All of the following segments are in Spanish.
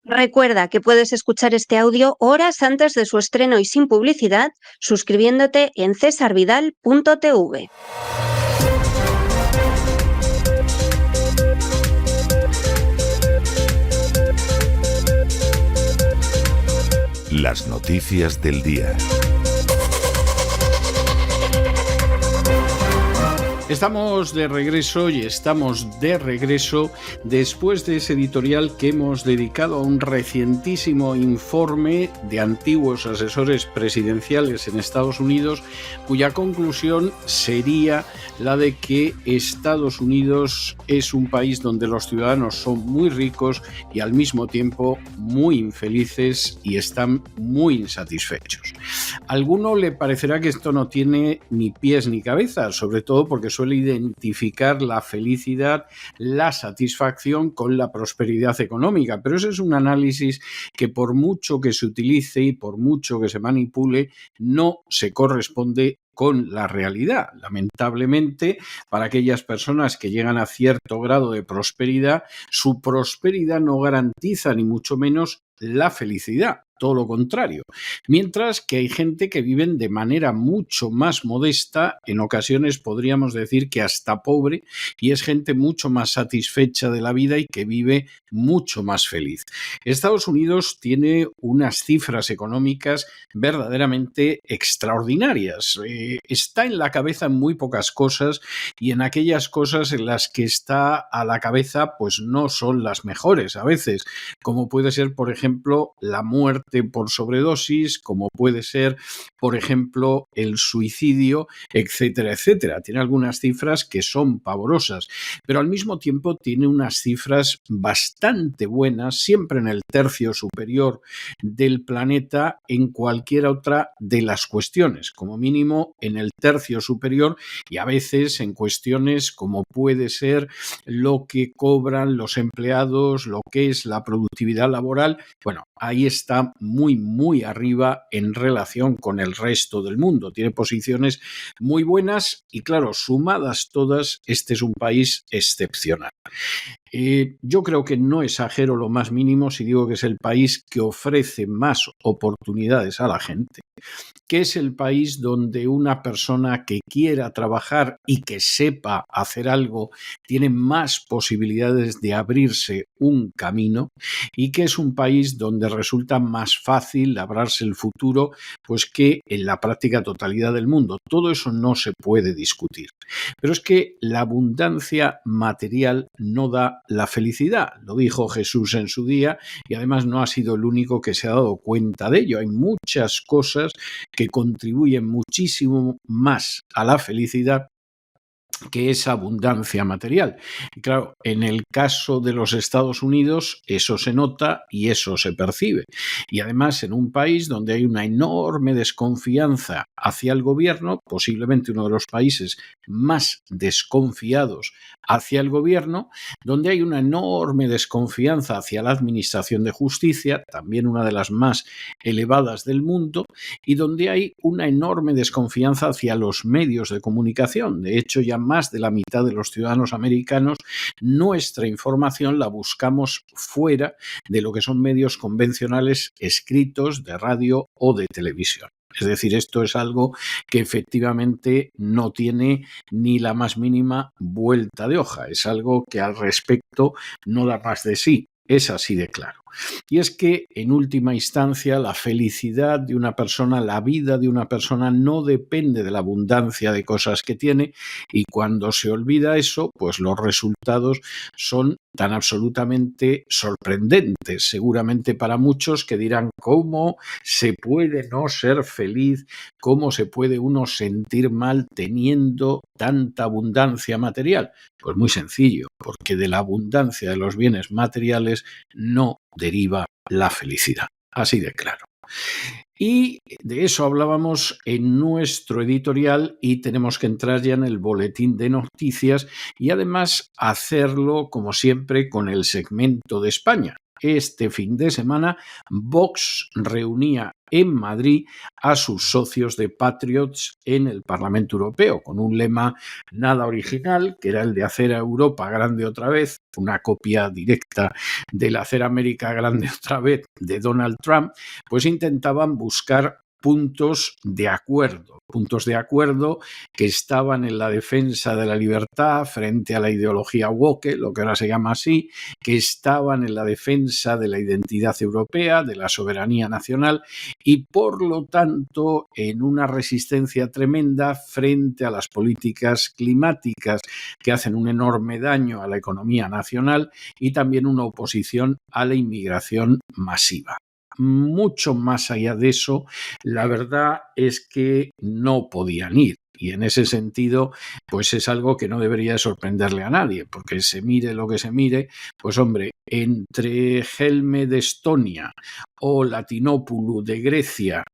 Recuerda que puedes escuchar este audio horas antes de su estreno y sin publicidad, suscribiéndote en cesarvidal.tv. Las noticias del día. Estamos de regreso después de ese editorial que hemos dedicado a un recientísimo informe de antiguos asesores presidenciales en Estados Unidos, cuya conclusión sería la de que Estados Unidos es un país donde los ciudadanos son muy ricos y al mismo tiempo muy infelices y están muy insatisfechos. A alguno le parecerá que esto no tiene ni pies ni cabeza, sobre todo porque suele identificar la felicidad, la satisfacción con la prosperidad económica, pero ese es un análisis que por mucho que se utilice y por mucho que se manipule, no se corresponde con la realidad. Lamentablemente, para aquellas personas que llegan a cierto grado de prosperidad, su prosperidad no garantiza ni mucho menos la felicidad, todo lo contrario. Mientras que hay gente que vive de manera mucho más modesta, en ocasiones podríamos decir que hasta pobre, y es gente mucho más satisfecha de la vida y que vive mucho más feliz. Estados Unidos tiene unas cifras económicas verdaderamente extraordinarias. Está en la cabeza en muy pocas cosas y en aquellas cosas en las que está a la cabeza pues no son las mejores a veces, como puede ser, por ejemplo, la muerte por sobredosis, como puede ser, por ejemplo, el suicidio, etcétera, etcétera. Tiene algunas cifras que son pavorosas, pero al mismo tiempo tiene unas cifras bastante buenas, siempre en el tercio superior del planeta en cualquier otra de las cuestiones, como mínimo en el tercio superior, y a veces en cuestiones como puede ser lo que cobran los empleados, lo que es la productividad laboral. Bueno, ahí está muy, muy arriba en relación con el resto del mundo. Tiene posiciones muy buenas y, claro, sumadas todas, este es un país excepcional. Yo creo que no exagero lo más mínimo si digo que es el país que ofrece más oportunidades a la gente, que es el país donde una persona que quiera trabajar y que sepa hacer algo tiene más posibilidades de abrirse un camino, y que es un país donde resulta más fácil labrarse el futuro pues que en la práctica totalidad del mundo. Todo eso no se puede discutir. Pero es que la abundancia material no da la felicidad, lo dijo Jesús en su día, y además no ha sido el único que se ha dado cuenta de ello. Hay muchas cosas que contribuyen muchísimo más a la felicidad que esa abundancia material. Y claro, en el caso de los Estados Unidos eso se nota y eso se percibe. Y además en un país donde hay una enorme desconfianza hacia el gobierno, posiblemente uno de los países más desconfiados hacia el gobierno, donde hay una enorme desconfianza hacia la administración de justicia, también una de las más elevadas del mundo, y donde hay una enorme desconfianza hacia los medios de comunicación. De hecho, ya más de la mitad de los ciudadanos americanos, nuestra información la buscamos fuera de lo que son medios convencionales escritos, de radio o de televisión. Es decir, esto es algo que efectivamente no tiene ni la más mínima vuelta de hoja. Es algo que al respecto no da más de sí. Es así de claro. Y es que, en última instancia, la felicidad de una persona, la vida de una persona no depende de la abundancia de cosas que tiene, y cuando se olvida eso, pues los resultados son tan absolutamente sorprendentes, seguramente para muchos, que dirán: ¿cómo se puede no ser feliz? ¿Cómo se puede uno sentir mal teniendo tanta abundancia material? Pues muy sencillo, porque de la abundancia de los bienes materiales no deriva la felicidad. Así de claro. Y de eso hablábamos en nuestro editorial, y tenemos que entrar ya en el boletín de noticias y además hacerlo, como siempre, con el segmento de España. este fin de semana, Vox reunía en Madrid a sus socios de Patriots en el Parlamento Europeo, con un lema nada original, que era el de hacer a Europa grande otra vez, una copia directa del hacer América grande otra vez de Donald Trump. Pues intentaban buscar puntos de acuerdo que estaban en la defensa de la libertad frente a la ideología woke, lo que ahora se llama así, que estaban en la defensa de la identidad europea, de la soberanía nacional y, por lo tanto, en una resistencia tremenda frente a las políticas climáticas que hacen un enorme daño a la economía nacional y también una oposición a la inmigración masiva. Mucho más allá de eso, la verdad es que no podían ir. Y en ese sentido, pues es algo que no debería sorprenderle a nadie, porque se mire lo que se mire, pues hombre, entre Helme de Estonia o Latinopoulou de Grecia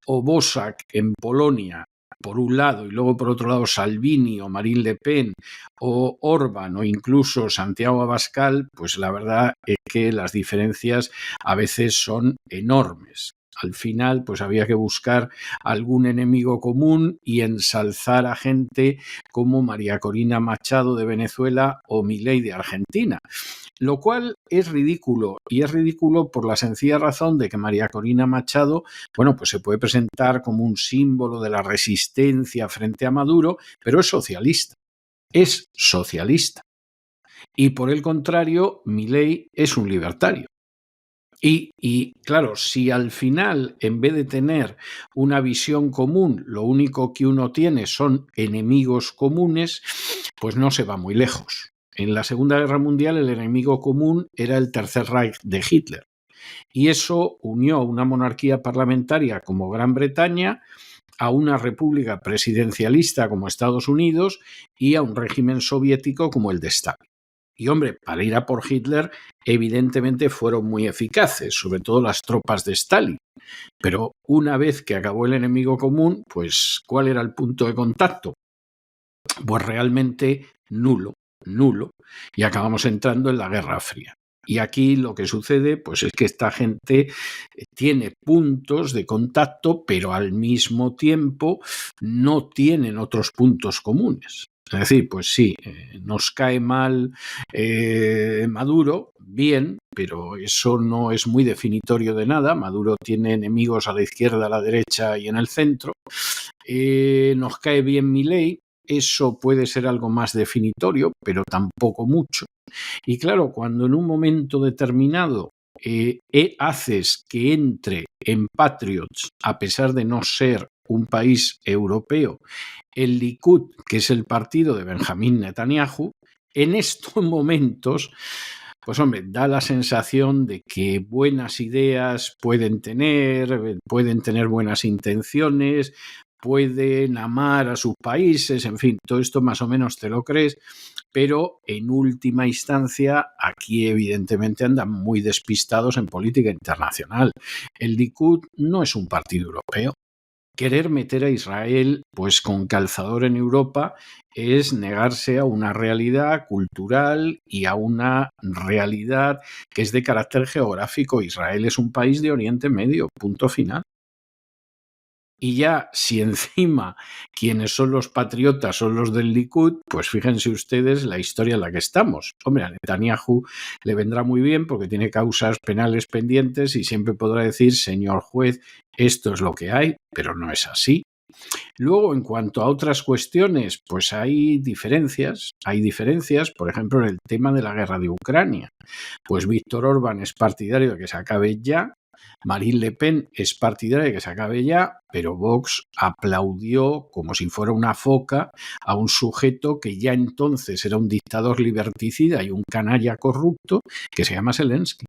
o Bosak en Polonia, por un lado, y luego por otro lado Salvini o Marine Le Pen o Orbán o incluso Santiago Abascal, pues la verdad es que las diferencias a veces son enormes. Al final, pues había que buscar algún enemigo común y ensalzar a gente como María Corina Machado de Venezuela o Milei de Argentina. Lo cual es ridículo, y es ridículo por la sencilla razón de que María Corina Machado, bueno, pues se puede presentar como un símbolo de la resistencia frente a Maduro, pero es socialista. Es socialista. Y por el contrario, Milei es un libertario. Y claro, si al final, en vez de tener una visión común, lo único que uno tiene son enemigos comunes, pues no se va muy lejos. En la Segunda Guerra Mundial el enemigo común era el Tercer Reich de Hitler. Y eso unió a una monarquía parlamentaria como Gran Bretaña, a una república presidencialista como Estados Unidos y a un régimen soviético como el de Stalin. Y hombre, para ir a por Hitler, evidentemente fueron muy eficaces, sobre todo las tropas de Stalin. Pero una vez que acabó el enemigo común, pues ¿cuál era el punto de contacto? Pues realmente nulo. Y acabamos entrando en la Guerra Fría. Y aquí lo que sucede, pues es que esta gente tiene puntos de contacto, pero al mismo tiempo no tienen otros puntos comunes. Es decir, pues sí, nos cae mal Maduro, bien, pero eso no es muy definitorio de nada. Maduro tiene enemigos a la izquierda, a la derecha y en el centro. Nos cae bien Milei, eso puede ser algo más definitorio, pero tampoco mucho. Y claro, cuando en un momento determinado haces que entre en Patriots, a pesar de no ser un país europeo, el Likud, que es el partido de Benjamín Netanyahu, en estos momentos, pues hombre, da la sensación de que buenas ideas pueden tener buenas intenciones, pueden amar a sus países, en fin, todo esto más o menos te lo crees, pero en última instancia aquí evidentemente andan muy despistados en política internacional. El Likud no es un partido europeo. Querer meter a Israel pues con calzador en Europa es negarse a una realidad cultural y a una realidad que es de carácter geográfico. Israel es un país de Oriente Medio, punto final. Y ya, si encima quienes son los patriotas son los del Likud, pues fíjense ustedes la historia en la que estamos. Hombre, a Netanyahu le vendrá muy bien porque tiene causas penales pendientes y siempre podrá decir, señor juez, esto es lo que hay, pero no es así. Luego, en cuanto a otras cuestiones, pues hay diferencias, por ejemplo, en el tema de la guerra de Ucrania. Pues Víctor Orbán es partidario de que se acabe ya, Marine Le Pen es partidaria de que se acabe ya, pero Vox aplaudió como si fuera una foca a un sujeto que ya entonces era un dictador liberticida y un canalla corrupto que se llama Zelensky.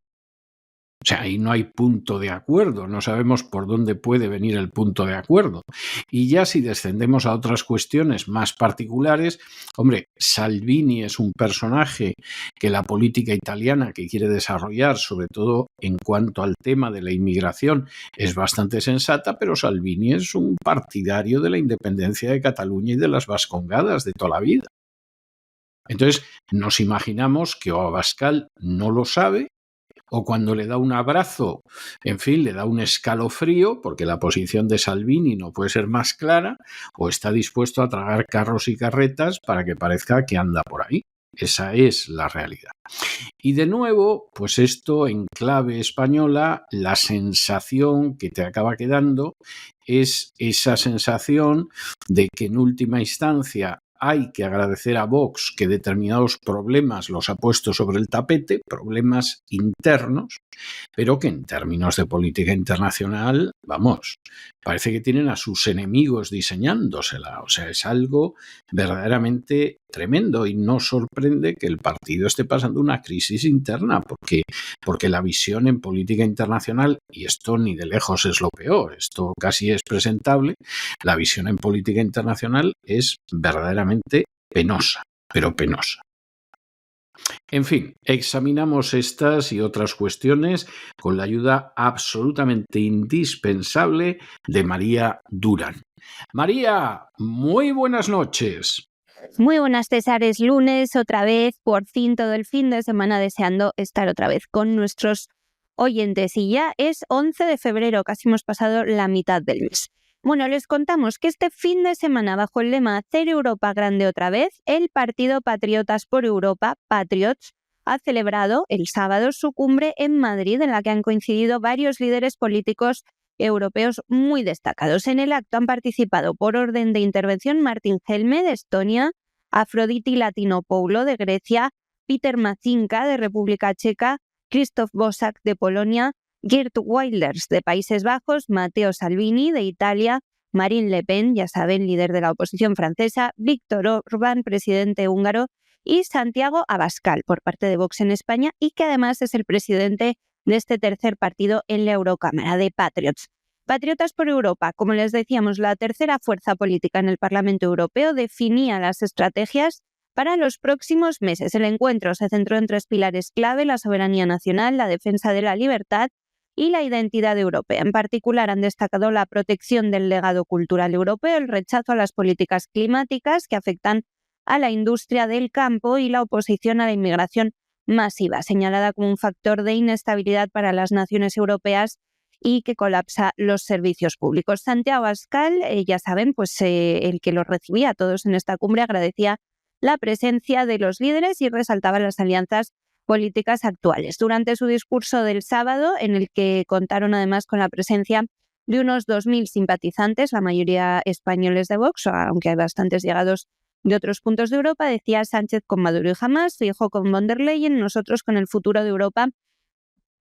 O sea, ahí no hay punto de acuerdo, no sabemos por dónde puede venir el punto de acuerdo. Y ya si descendemos a otras cuestiones más particulares, hombre, Salvini es un personaje que la política italiana que quiere desarrollar, sobre todo en cuanto al tema de la inmigración, es bastante sensata, pero Salvini es un partidario de la independencia de Cataluña y de las Vascongadas de toda la vida. Entonces, nos imaginamos que Abascal no lo sabe, o cuando le da un abrazo, en fin, le da un escalofrío, porque la posición de Salvini no puede ser más clara, o está dispuesto a tragar carros y carretas para que parezca que anda por ahí. Esa es la realidad. Y de nuevo, pues esto en clave española, la sensación que te acaba quedando es esa sensación de que en última instancia hay que agradecer a Vox que determinados problemas los ha puesto sobre el tapete, problemas internos, pero que en términos de política internacional, vamos, parece que tienen a sus enemigos diseñándosela. O sea, es algo verdaderamente tremendo y no sorprende que el partido esté pasando una crisis interna, porque la visión en política internacional, y esto ni de lejos es lo peor, esto casi es presentable, la visión en política internacional es verdaderamente penosa, pero penosa. En fin, examinamos estas y otras cuestiones con la ayuda absolutamente indispensable de María Durán. María, muy buenas noches. Muy buenas, César. Es lunes otra vez, por fin todo el fin de semana deseando estar otra vez con nuestros oyentes. Y ya es 11 de febrero, casi hemos pasado la mitad del mes. Bueno, les contamos que este fin de semana, bajo el lema Hacer Europa grande otra vez, el partido Patriotas por Europa, Patriots, ha celebrado el sábado su cumbre en Madrid, en la que han coincidido varios líderes políticos europeos muy destacados. En el acto han participado, por orden de intervención, Martin Helme de Estonia, Afroditi Latinopoulou de Grecia, Peter Macinka de República Checa, Krzysztof Bosak de Polonia, Geert Wilders de Países Bajos, Matteo Salvini de Italia, Marine Le Pen, ya saben, líder de la oposición francesa, Viktor Orbán, presidente húngaro, y Santiago Abascal, por parte de Vox en España, y que además es el presidente de este tercer partido en la Eurocámara, de Patriots. Patriotas por Europa, como les decíamos, la tercera fuerza política en el Parlamento Europeo, definía las estrategias para los próximos meses. El encuentro se centró en tres pilares clave: la soberanía nacional, la defensa de la libertad y la identidad europea. En particular, han destacado la protección del legado cultural europeo, el rechazo a las políticas climáticas que afectan a la industria del campo y la oposición a la inmigración masiva, señalada como un factor de inestabilidad para las naciones europeas y que colapsa los servicios públicos. Santiago Abascal, ya saben, pues el que los recibía a todos en esta cumbre, agradecía la presencia de los líderes y resaltaba las alianzas políticas actuales. Durante su discurso del sábado, en el que contaron además con la presencia de unos 2.000 simpatizantes, la mayoría españoles de Vox, aunque hay bastantes llegados de otros puntos de Europa, decía: Sánchez con Maduro y Hamás, Feijóo con von der Leyen, nosotros con el futuro de Europa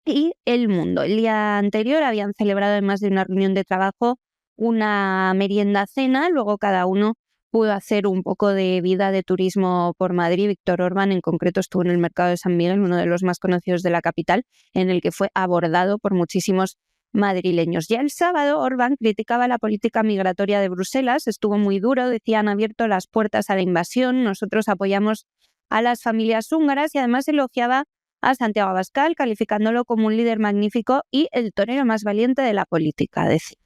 y el mundo. El día anterior habían celebrado, además de una reunión de trabajo, una merienda cena. Luego cada uno pudo hacer un poco de vida de turismo por Madrid. Viktor Orbán, en concreto, estuvo en el mercado de San Miguel, uno de los más conocidos de la capital, en el que fue abordado por muchísimos madrileños. Ya el sábado, Orbán criticaba la política migratoria de Bruselas. Estuvo muy duro, decía: han abierto las puertas a la invasión, nosotros apoyamos a las familias húngaras, y además elogiaba a Santiago Abascal, calificándolo como un líder magnífico y el torero más valiente de la política, decía.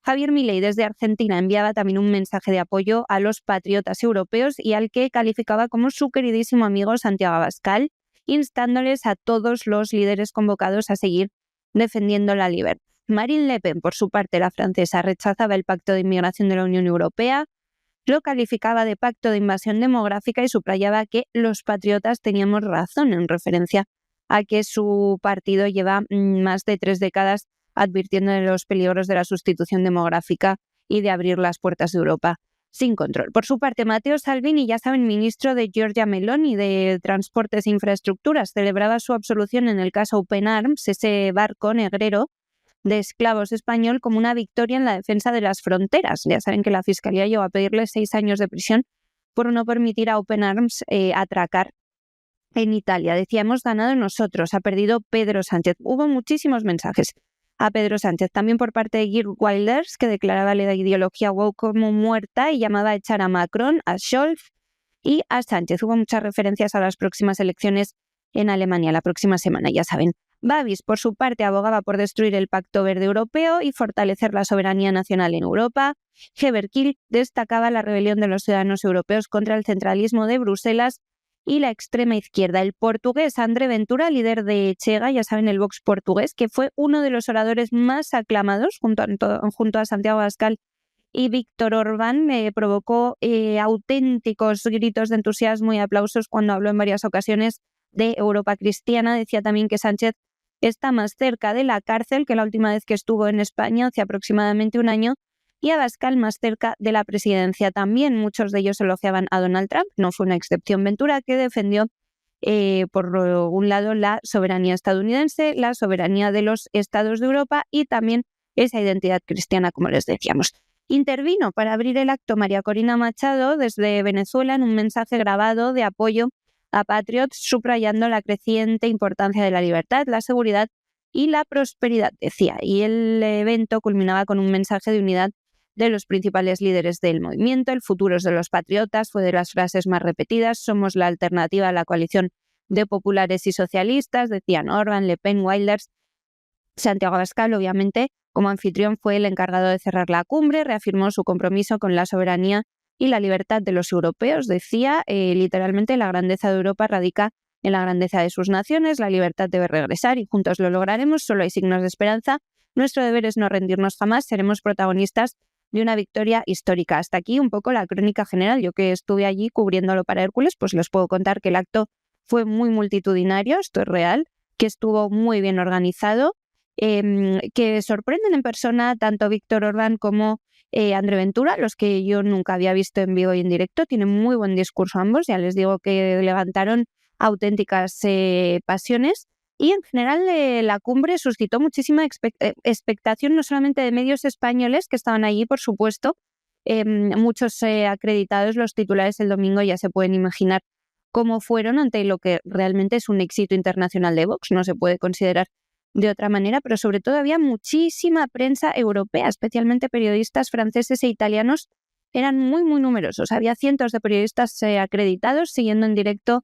Javier Milei, desde Argentina, enviaba también un mensaje de apoyo a los patriotas europeos y al que calificaba como su queridísimo amigo Santiago Abascal, instándoles a todos los líderes convocados a seguir defendiendo la libertad. Marine Le Pen, por su parte, la francesa, rechazaba el pacto de inmigración de la Unión Europea, lo calificaba de pacto de invasión demográfica y subrayaba que los patriotas teníamos razón, en referencia a que su partido lleva más de 3 décadas advirtiendo de los peligros de la sustitución demográfica y de abrir las puertas de Europa sin control. Por su parte, Matteo Salvini, ya saben, ministro de Giorgia Meloni de Transportes e Infraestructuras, celebraba su absolución en el caso Open Arms, ese barco negrero de esclavos español, como una victoria en la defensa de las fronteras. Ya saben que la Fiscalía llegó a pedirle 6 años de prisión por no permitir a Open Arms atracar en Italia. Decía: hemos ganado nosotros, ha perdido Pedro Sánchez. Hubo muchísimos mensajes a Pedro Sánchez, también por parte de Geert Wilders, que declaraba la ideología woke como muerta y llamaba a echar a Macron, a Scholz y a Sánchez. Hubo muchas referencias a las próximas elecciones en Alemania la próxima semana, ya saben. Babis, por su parte, abogaba por destruir el Pacto Verde Europeo y fortalecer la soberanía nacional en Europa. Heber Kil destacaba la rebelión de los ciudadanos europeos contra el centralismo de Bruselas y la extrema izquierda. El portugués André Ventura, líder de Chega, ya saben, el Vox portugués, que fue uno de los oradores más aclamados junto a Santiago Abascal y Víctor Orbán, provocó auténticos gritos de entusiasmo y aplausos cuando habló en varias ocasiones de Europa cristiana. Decía también que Sánchez está más cerca de la cárcel que la última vez que estuvo en España, hace aproximadamente un año, y Abascal más cerca de la presidencia. También muchos de ellos elogiaban a Donald Trump, no fue una excepción Ventura, que defendió por un lado la soberanía estadounidense, la soberanía de los estados de Europa y también esa identidad cristiana, como les decíamos. Intervino para abrir el acto María Corina Machado desde Venezuela en un mensaje grabado de apoyo a Patriots, subrayando la creciente importancia de la libertad, la seguridad y la prosperidad, decía. Y el evento culminaba con un mensaje de unidad de los principales líderes del movimiento. El futuro es de los patriotas fue de las frases más repetidas. Somos la alternativa a la coalición de populares y socialistas, decían Orbán, Le Pen, Wilders. Santiago Abascal, obviamente, como anfitrión, fue el encargado de cerrar la cumbre, reafirmó su compromiso con la soberanía y la libertad de los europeos. Decía, literalmente, la grandeza de Europa radica en la grandeza de sus naciones, la libertad debe regresar y juntos lo lograremos, solo hay signos de esperanza. Nuestro deber es no rendirnos jamás, seremos protagonistas de una victoria histórica. Hasta aquí un poco la crónica general. Yo que estuve allí cubriéndolo para Hércules, pues les puedo contar que el acto fue muy multitudinario, esto es real, que estuvo muy bien organizado, que sorprenden en persona tanto Víctor Orbán como André Ventura, los que yo nunca había visto en vivo y en directo. Tienen muy buen discurso ambos, ya les digo que levantaron auténticas pasiones y en general la cumbre suscitó muchísima expectación, no solamente de medios españoles que estaban allí, por supuesto, muchos acreditados. Los titulares el domingo ya se pueden imaginar cómo fueron ante lo que realmente es un éxito internacional de Vox, no se puede considerar de otra manera, pero sobre todo había muchísima prensa europea, especialmente periodistas franceses e italianos, eran muy, muy numerosos. Había cientos de periodistas acreditados siguiendo en directo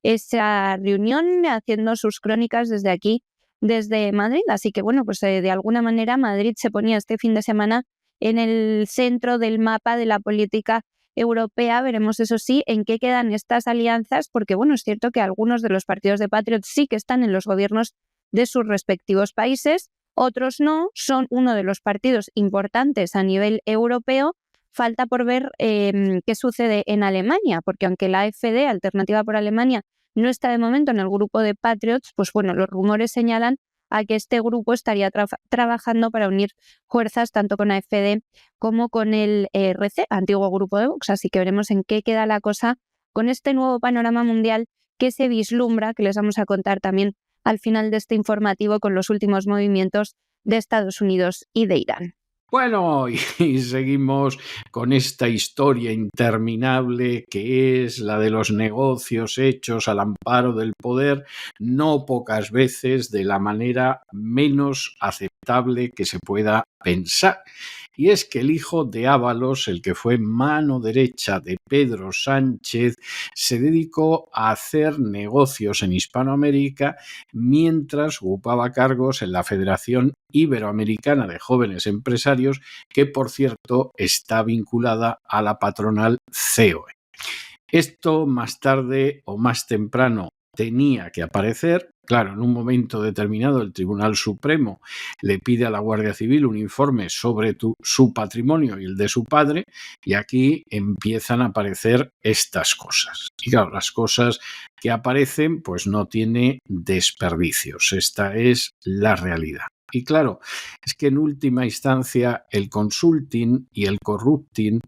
esa reunión, haciendo sus crónicas desde aquí, desde Madrid. Así que, bueno, pues de alguna manera Madrid se ponía este fin de semana en el centro del mapa de la política europea. Veremos, eso sí, en qué quedan estas alianzas, porque, bueno, es cierto que algunos de los partidos de Patriots sí que están en los gobiernos de sus respectivos países, otros no, son uno de los partidos importantes a nivel europeo. Falta por ver qué sucede en Alemania, porque aunque la AfD, Alternativa por Alemania, no está de momento en el grupo de Patriots, pues bueno, los rumores señalan a que este grupo estaría trabajando para unir fuerzas tanto con AfD como con el ERC, antiguo grupo de Vox. Así que veremos en qué queda la cosa con este nuevo panorama mundial que se vislumbra, que les vamos a contar también al final de este informativo con los últimos movimientos de Estados Unidos y de Irán. Bueno, y seguimos con esta historia interminable que es la de los negocios hechos al amparo del poder, no pocas veces de la manera menos aceptable que se pueda pensar. Y es que el hijo de Ábalos, el que fue mano derecha de Pedro Sánchez, se dedicó a hacer negocios en Hispanoamérica mientras ocupaba cargos en la Federación Iberoamericana de Jóvenes Empresarios, que por cierto está vinculada a la patronal COE. Esto más tarde o más temprano tenía que aparecer. Claro, en un momento determinado el Tribunal Supremo le pide a la Guardia Civil un informe sobre su patrimonio y el de su padre, y aquí empiezan a aparecer estas cosas. Y claro, las cosas que aparecen pues no tiene desperdicios. Esta es la realidad. Y claro, es que en última instancia el consulting y el corrupting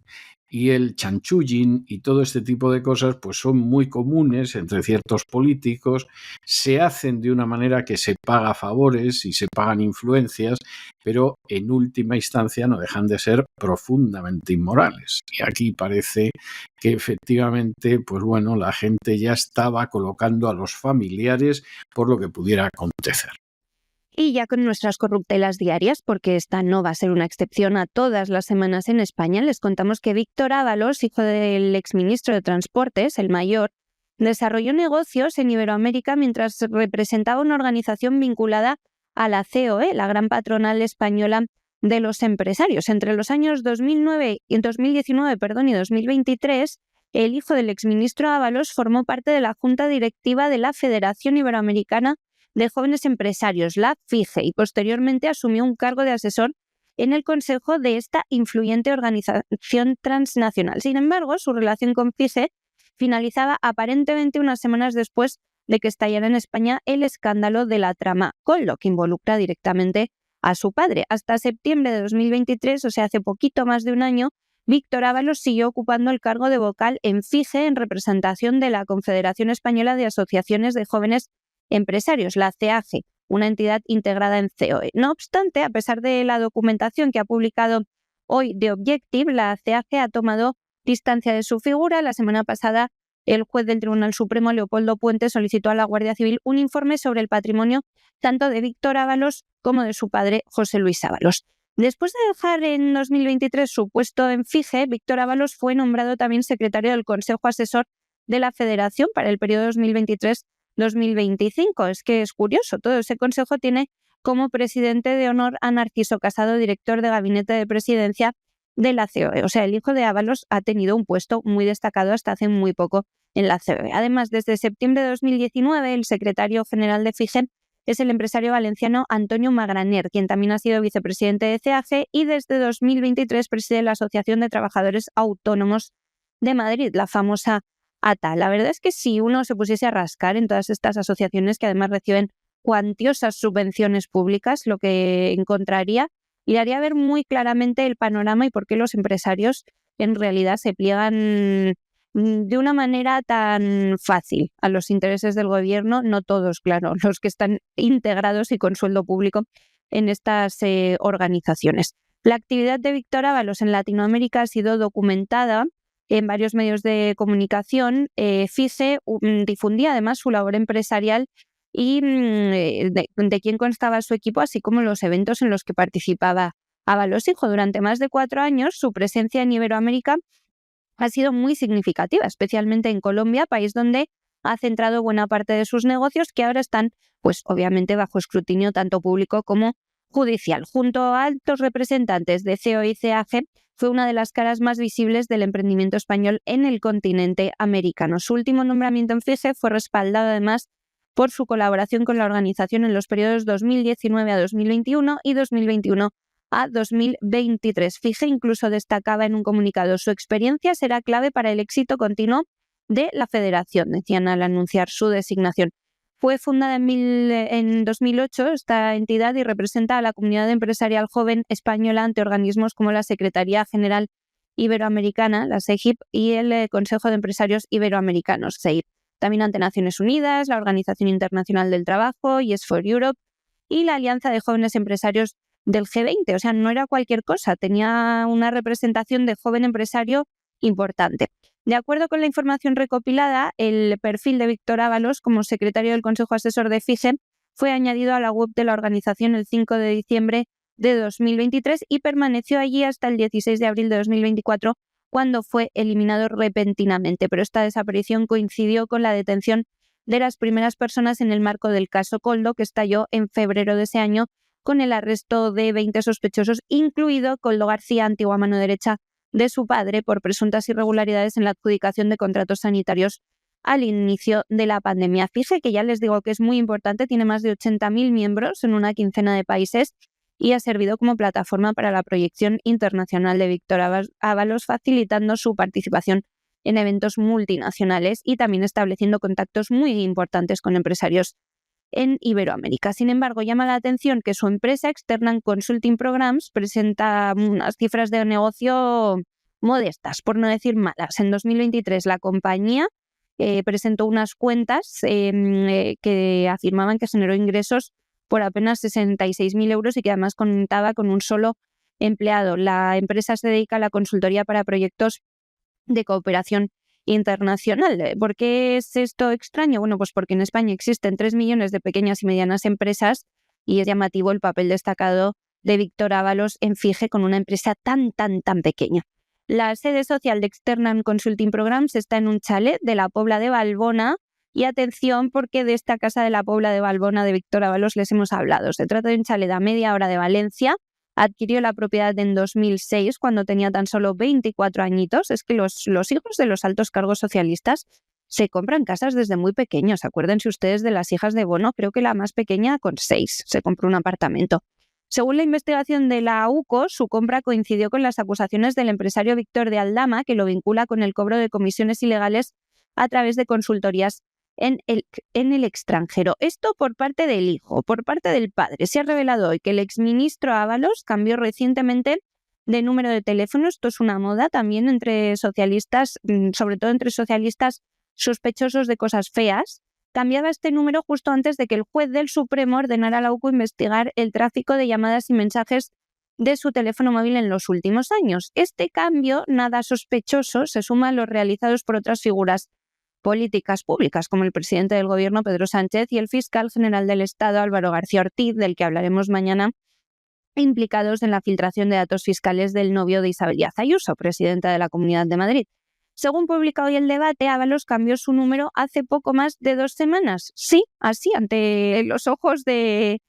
y el chanchulling y todo este tipo de cosas pues son muy comunes entre ciertos políticos, se hacen de una manera que se paga favores y se pagan influencias, pero en última instancia no dejan de ser profundamente inmorales. Y aquí parece que efectivamente, pues bueno, la gente ya estaba colocando a los familiares por lo que pudiera acontecer. Y ya con nuestras corruptelas diarias, porque esta no va a ser una excepción a todas las semanas en España, les contamos que Víctor Ábalos, hijo del exministro de Transportes, el mayor, desarrolló negocios en Iberoamérica mientras representaba una organización vinculada a la COE, la gran patronal española de los empresarios. Entre los años 2019 y 2023, el hijo del exministro Ábalos formó parte de la junta directiva de la Federación Iberoamericana de Jóvenes Empresarios, la FIGE, y posteriormente asumió un cargo de asesor en el consejo de esta influyente organización transnacional. Sin embargo, su relación con FIGE finalizaba aparentemente unas semanas después de que estallara en España el escándalo de la trama Koldo, que involucra directamente a su padre. Hasta septiembre de 2023, o sea, hace poquito más de un año, Víctor Ábalos siguió ocupando el cargo de vocal en FIGE en representación de la Confederación Española de Asociaciones de Jóvenes Empresarios, la CEAGE, una entidad integrada en COE. No obstante, a pesar de la documentación que ha publicado hoy The Objective, la CEAGE ha tomado distancia de su figura. La semana pasada, el juez del Tribunal Supremo, Leopoldo Puente, solicitó a la Guardia Civil un informe sobre el patrimonio tanto de Víctor Ábalos como de su padre, José Luis Ábalos. Después de dejar en 2023 su puesto en FIGE, Víctor Ábalos fue nombrado también secretario del Consejo Asesor de la Federación para el periodo 2023-2025. Es que es curioso, todo ese consejo tiene como presidente de honor a Narciso Casado, director de Gabinete de Presidencia de la COE. O sea, el hijo de Ábalos ha tenido un puesto muy destacado hasta hace muy poco en la COE. Además, desde septiembre de 2019, el secretario general de FIGE es el empresario valenciano Antonio Magraner, quien también ha sido vicepresidente de CEAGE y desde 2023 preside la Asociación de Trabajadores Autónomos de Madrid, la famosa ATA. La verdad es que si uno se pusiese a rascar en todas estas asociaciones que además reciben cuantiosas subvenciones públicas, lo que encontraría y haría ver muy claramente el panorama y por qué los empresarios en realidad se pliegan de una manera tan fácil a los intereses del gobierno, no todos, claro, los que están integrados y con sueldo público en estas organizaciones. La actividad de Víctor Ábalos en Latinoamérica ha sido documentada en varios medios de comunicación. FIGE difundía además su labor empresarial y de quién constaba su equipo, así como los eventos en los que participaba Ábalos hijo. Durante más de 4 años, su presencia en Iberoamérica ha sido muy significativa, especialmente en Colombia, país donde ha centrado buena parte de sus negocios, que ahora están, pues obviamente, bajo escrutinio tanto público como judicial. Junto a altos representantes de COE y CEAGE, fue una de las caras más visibles del emprendimiento español en el continente americano. Su último nombramiento en FIGE fue respaldado además por su colaboración con la organización en los periodos 2019 a 2021 y 2021 a 2023. FIGE incluso destacaba en un comunicado: su experiencia será clave para el éxito continuo de la federación, decían al anunciar su designación. Fue fundada en 2008 esta entidad y representa a la comunidad empresarial joven española ante organismos como la Secretaría General Iberoamericana, la SEGIP, y el Consejo de Empresarios Iberoamericanos, SEIB. También ante Naciones Unidas, la Organización Internacional del Trabajo, Yes for Europe y la Alianza de Jóvenes Empresarios del G20. O sea, no era cualquier cosa, tenía una representación de joven empresario importante. De acuerdo con la información recopilada, el perfil de Víctor Ábalos como secretario del Consejo Asesor de FIGE fue añadido a la web de la organización el 5 de diciembre de 2023 y permaneció allí hasta el 16 de abril de 2024, cuando fue eliminado repentinamente. Pero esta desaparición coincidió con la detención de las primeras personas en el marco del caso Koldo, que estalló en febrero de ese año, con el arresto de 20 sospechosos, incluido Koldo García, antigua mano derecha de su padre, por presuntas irregularidades en la adjudicación de contratos sanitarios al inicio de la pandemia. FIGE, que ya les digo que es muy importante, tiene más de 80.000 miembros en una quincena de países y ha servido como plataforma para la proyección internacional de Víctor Ábalos, facilitando su participación en eventos multinacionales y también estableciendo contactos muy importantes con empresarios en Iberoamérica. Sin embargo, llama la atención que su empresa, External Consulting Programs, presenta unas cifras de negocio modestas, por no decir malas. En 2023 la compañía presentó unas cuentas que afirmaban que generó ingresos por apenas 66.000 euros y que además contaba con un solo empleado. La empresa se dedica a la consultoría para proyectos de cooperación internacional. ¿Por qué es esto extraño? Bueno, pues porque en España existen 3 millones de pequeñas y medianas empresas y es llamativo el papel destacado de Víctor Ábalos en FIGE con una empresa tan pequeña. La sede social de External Consulting Programs está en un chalet de la Pobla de Valbona y atención, porque de esta casa de la Pobla de Valbona de Víctor Ábalos les hemos hablado. Se trata de un chalet a media hora de Valencia, adquirió la propiedad en 2006 cuando tenía tan solo 24 añitos. Es que los hijos de los altos cargos socialistas se compran casas desde muy pequeños. Acuérdense ustedes de las hijas de Bono, creo que la más pequeña con 6 se compró un apartamento. Según la investigación de la UCO, su compra coincidió con las acusaciones del empresario Víctor de Aldama, que lo vincula con el cobro de comisiones ilegales a través de consultorías en el extranjero. Esto por parte del hijo. Por parte del padre, se ha revelado hoy que el exministro Ábalos cambió recientemente de número de teléfono. Esto es una moda también entre socialistas, sobre todo entre socialistas sospechosos de cosas feas. Cambiaba este número justo antes de que el juez del Supremo ordenara a la UCO investigar el tráfico de llamadas y mensajes de su teléfono móvil en los últimos años. Este cambio, nada sospechoso, se suma a los realizados por otras figuras políticas públicas, como el presidente del Gobierno, Pedro Sánchez, y el fiscal general del Estado, Álvaro García Ortiz, del que hablaremos mañana, implicados en la filtración de datos fiscales del novio de Isabel Díaz Ayuso, presidenta de la Comunidad de Madrid. Según publica hoy El Debate, Ábalos cambió su número hace poco más de 2 semanas. Sí, así, ante los ojos de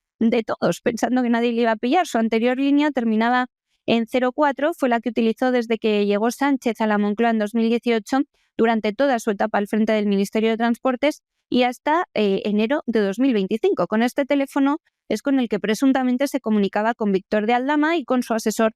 todos, pensando que nadie le iba a pillar. Su anterior línea terminaba en 04, fue la que utilizó desde que llegó Sánchez a la Moncloa en 2018, durante toda su etapa al frente del Ministerio de Transportes y hasta enero de 2025. Con este teléfono es con el que presuntamente se comunicaba con Víctor de Aldama y con su asesor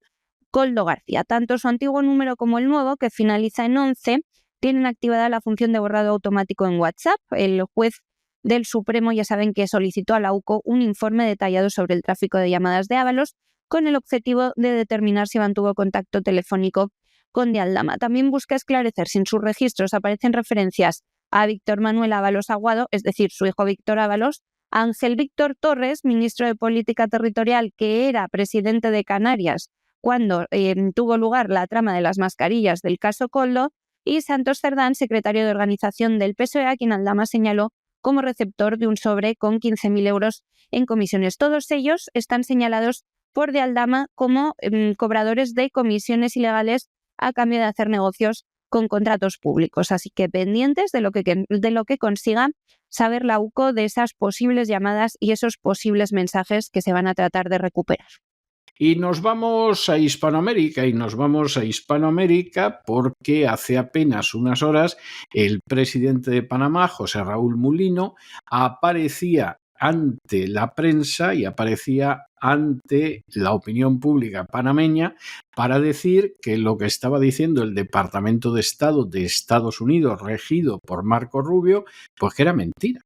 Koldo García. Tanto su antiguo número como el nuevo, que finaliza en 11, tienen activada la función de borrado automático en WhatsApp. El juez del Supremo, ya saben, que solicitó a la UCO un informe detallado sobre el tráfico de llamadas de Ábalos con el objetivo de determinar si mantuvo contacto telefónico con de Aldama. También busca esclarecer si en sus registros aparecen referencias a Víctor Manuel Ábalos Aguado, es decir, su hijo Víctor Ábalos, a Ángel Víctor Torres, ministro de Política Territorial, que era presidente de Canarias cuando tuvo lugar la trama de las mascarillas del caso Koldo, y Santos Cerdán, secretario de Organización del PSOE, a quien Aldama señaló como receptor de un sobre con 15.000 euros en comisiones. Todos ellos están señalados por de Aldama como cobradores de comisiones ilegales a cambio de hacer negocios con contratos públicos. Así que pendientes de lo que consiga saber la UCO de esas posibles llamadas y esos posibles mensajes que se van a tratar de recuperar. Y nos vamos a Hispanoamérica, porque hace apenas unas horas el presidente de Panamá, José Raúl Mulino, aparecía ante la prensa y aparecía ante la opinión pública panameña para decir que lo que estaba diciendo el Departamento de Estado de Estados Unidos, regido por Marco Rubio, pues que era mentira.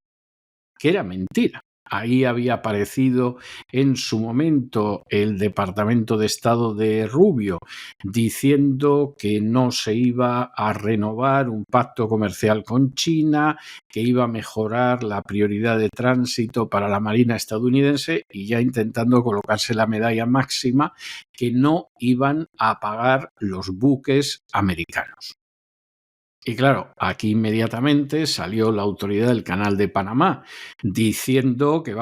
Ahí había aparecido en su momento el Departamento de Estado de Rubio diciendo que no se iba a renovar un pacto comercial con China, que iba a mejorar la prioridad de tránsito para la Marina estadounidense y ya intentando colocarse la medalla máxima que no iban a pagar los buques americanos. Y claro, aquí inmediatamente salió la autoridad del Canal de Panamá diciendo que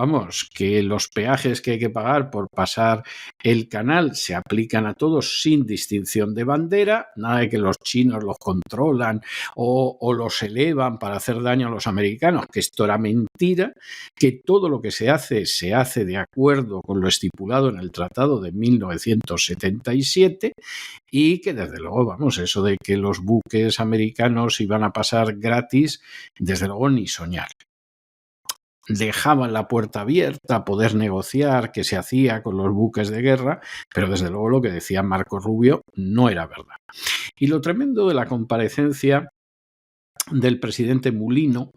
los peajes que hay que pagar por pasar el canal se aplican a todos sin distinción de bandera, nada de que los chinos los controlan o los elevan para hacer daño a los americanos, que esto era mentira, que todo lo que se hace de acuerdo con lo estipulado en el Tratado de 1977 y que desde luego, eso de que los buques americanos iban a pasar gratis, desde luego ni soñar. Dejaban la puerta abierta a poder negociar qué se hacía con los buques de guerra, pero desde luego lo que decía Marco Rubio no era verdad. Y lo tremendo de la comparecencia del presidente Mulino,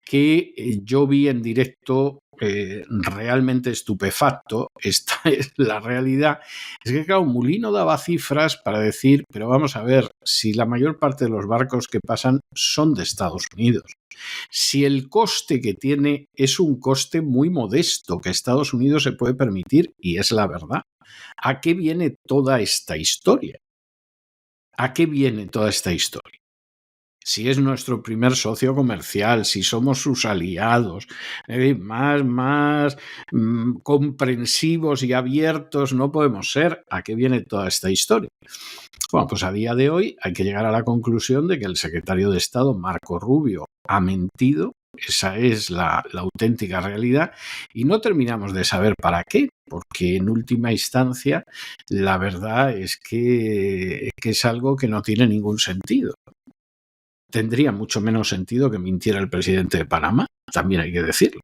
que yo vi en directo realmente estupefacto, esta es la realidad, es que claro, Mulino daba cifras para decir, pero vamos a ver, si la mayor parte de los barcos que pasan son de Estados Unidos, si el coste que tiene es un coste muy modesto que Estados Unidos se puede permitir, y es la verdad, ¿a qué viene toda esta historia? Si es nuestro primer socio comercial, si somos sus aliados, más comprensivos y abiertos no podemos ser. ¿A qué viene toda esta historia? Bueno, pues a día de hoy hay que llegar a la conclusión de que el secretario de Estado, Marco Rubio, ha mentido Esa es la auténtica realidad y no terminamos de saber para qué, porque en última instancia la verdad es que es algo que no tiene ningún sentido. Tendría mucho menos sentido que mintiera el presidente de Panamá, también hay que decirlo.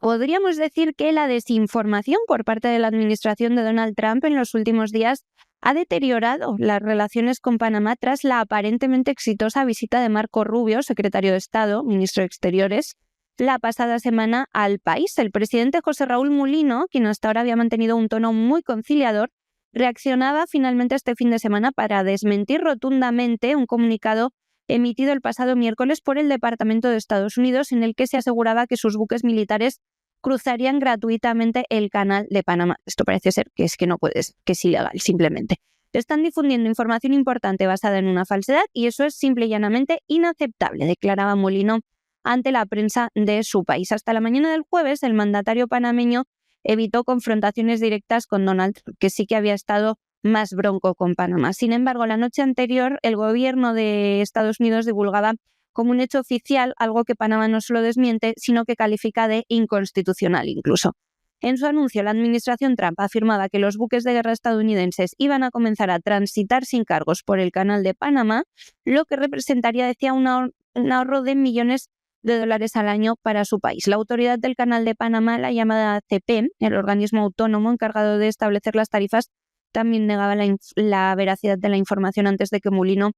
Podríamos decir que la desinformación por parte de la administración de Donald Trump en los últimos días ha deteriorado las relaciones con Panamá tras la aparentemente exitosa visita de Marco Rubio, secretario de Estado, ministro de Exteriores, la pasada semana al país. El presidente José Raúl Mulino, quien hasta ahora había mantenido un tono muy conciliador, reaccionaba finalmente este fin de semana para desmentir rotundamente un comunicado emitido el pasado miércoles por el Departamento de Estados Unidos en el que se aseguraba que sus buques militares cruzarían gratuitamente el canal de Panamá. Esto parece ser que es que no puedes, que es ilegal, simplemente. Están difundiendo información importante basada en una falsedad y eso es simple y llanamente inaceptable, declaraba Mulino ante la prensa de su país. Hasta la mañana del jueves, el mandatario panameño evitó confrontaciones directas con Donald Trump, que sí que había estado más bronco con Panamá. Sin embargo, la noche anterior, el gobierno de Estados Unidos divulgaba como un hecho oficial algo que Panamá no solo desmiente, sino que califica de inconstitucional incluso. En su anuncio, la administración Trump afirmaba que los buques de guerra estadounidenses iban a comenzar a transitar sin cargos por el canal de Panamá, lo que representaría, decía, un ahorro de millones de dólares al año para su país. La autoridad del canal de Panamá, la llamada CPEM, el organismo autónomo encargado de establecer las tarifas, también negaba la veracidad de la información antes de que Mulino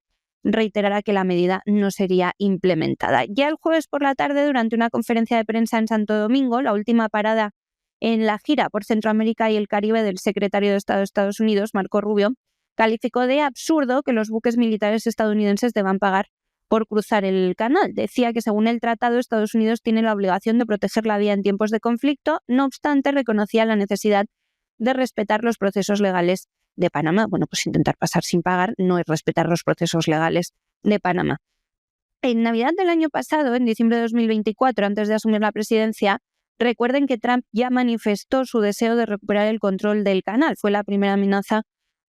reiterara que la medida no sería implementada. Ya el jueves por la tarde, durante una conferencia de prensa en Santo Domingo, la última parada en la gira por Centroamérica y el Caribe del secretario de Estado de Estados Unidos, Marco Rubio, calificó de absurdo que los buques militares estadounidenses deban pagar por cruzar el canal. Decía que según el tratado, Estados Unidos tiene la obligación de proteger la vía en tiempos de conflicto. No obstante, reconocía la necesidad de respetar los procesos legales de Panamá. Bueno, pues intentar pasar sin pagar no es respetar los procesos legales de Panamá. En Navidad del año pasado, en diciembre de 2024, antes de asumir la presidencia, recuerden que Trump ya manifestó su deseo de recuperar el control del canal. Fue la primera amenaza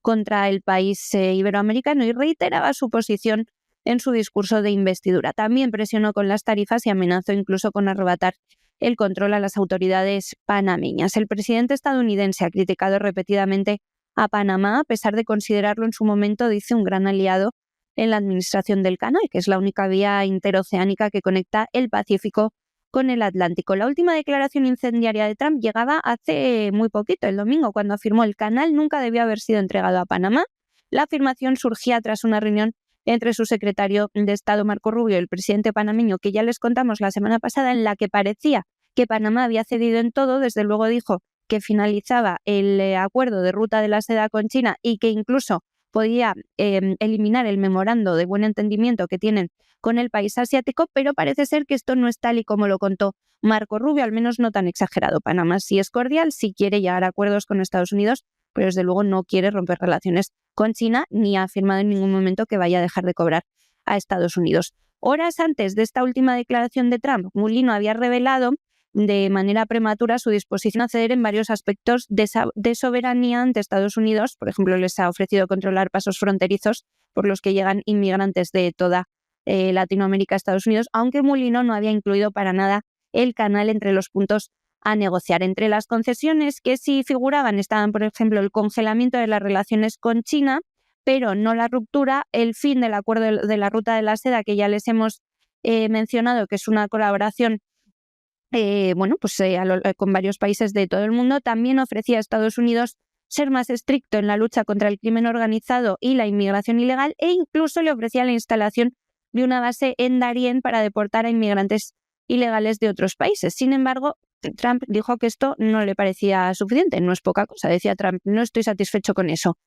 contra el país iberoamericano y reiteraba su posición en su discurso de investidura. También presionó con las tarifas y amenazó incluso con arrebatar el control a las autoridades panameñas. El presidente estadounidense ha criticado repetidamente a Panamá, a pesar de considerarlo en su momento, dice, un gran aliado en la administración del canal, que es la única vía interoceánica que conecta el Pacífico con el Atlántico. La última declaración incendiaria de Trump llegaba hace muy poquito, el domingo, cuando afirmó el canal nunca debió haber sido entregado a Panamá. La afirmación surgía tras una reunión entre su secretario de Estado, Marco Rubio, y el presidente panameño, que ya les contamos la semana pasada, en la que parecía que Panamá había cedido en todo. Desde luego dijo que finalizaba el acuerdo de ruta de la seda con China y que incluso podía eliminar el memorando de buen entendimiento que tienen con el país asiático, pero parece ser que esto no es tal y como lo contó Marco Rubio, al menos no tan exagerado. Panamá sí es cordial, sí quiere llegar a acuerdos con Estados Unidos, pero desde luego no quiere romper relaciones con China ni ha afirmado en ningún momento que vaya a dejar de cobrar a Estados Unidos. Horas antes de esta última declaración de Trump, Mulino había revelado de manera prematura su disposición a ceder en varios aspectos de soberanía ante Estados Unidos. Por ejemplo, les ha ofrecido controlar pasos fronterizos por los que llegan inmigrantes de toda Latinoamérica a Estados Unidos, aunque Mulino no había incluido para nada el canal entre los puntos a negociar. Entre las concesiones que sí figuraban estaban, por ejemplo, el congelamiento de las relaciones con China, pero no la ruptura, el fin del acuerdo de la ruta de la seda, que ya les hemos mencionado, que es una colaboración con varios países de todo el mundo. También ofrecía a Estados Unidos ser más estricto en la lucha contra el crimen organizado y la inmigración ilegal, e incluso le ofrecía la instalación de una base en Darién para deportar a inmigrantes ilegales de otros países. Sin embargo, Trump dijo que esto no le parecía suficiente, no es poca cosa, decía Trump, no estoy satisfecho con eso.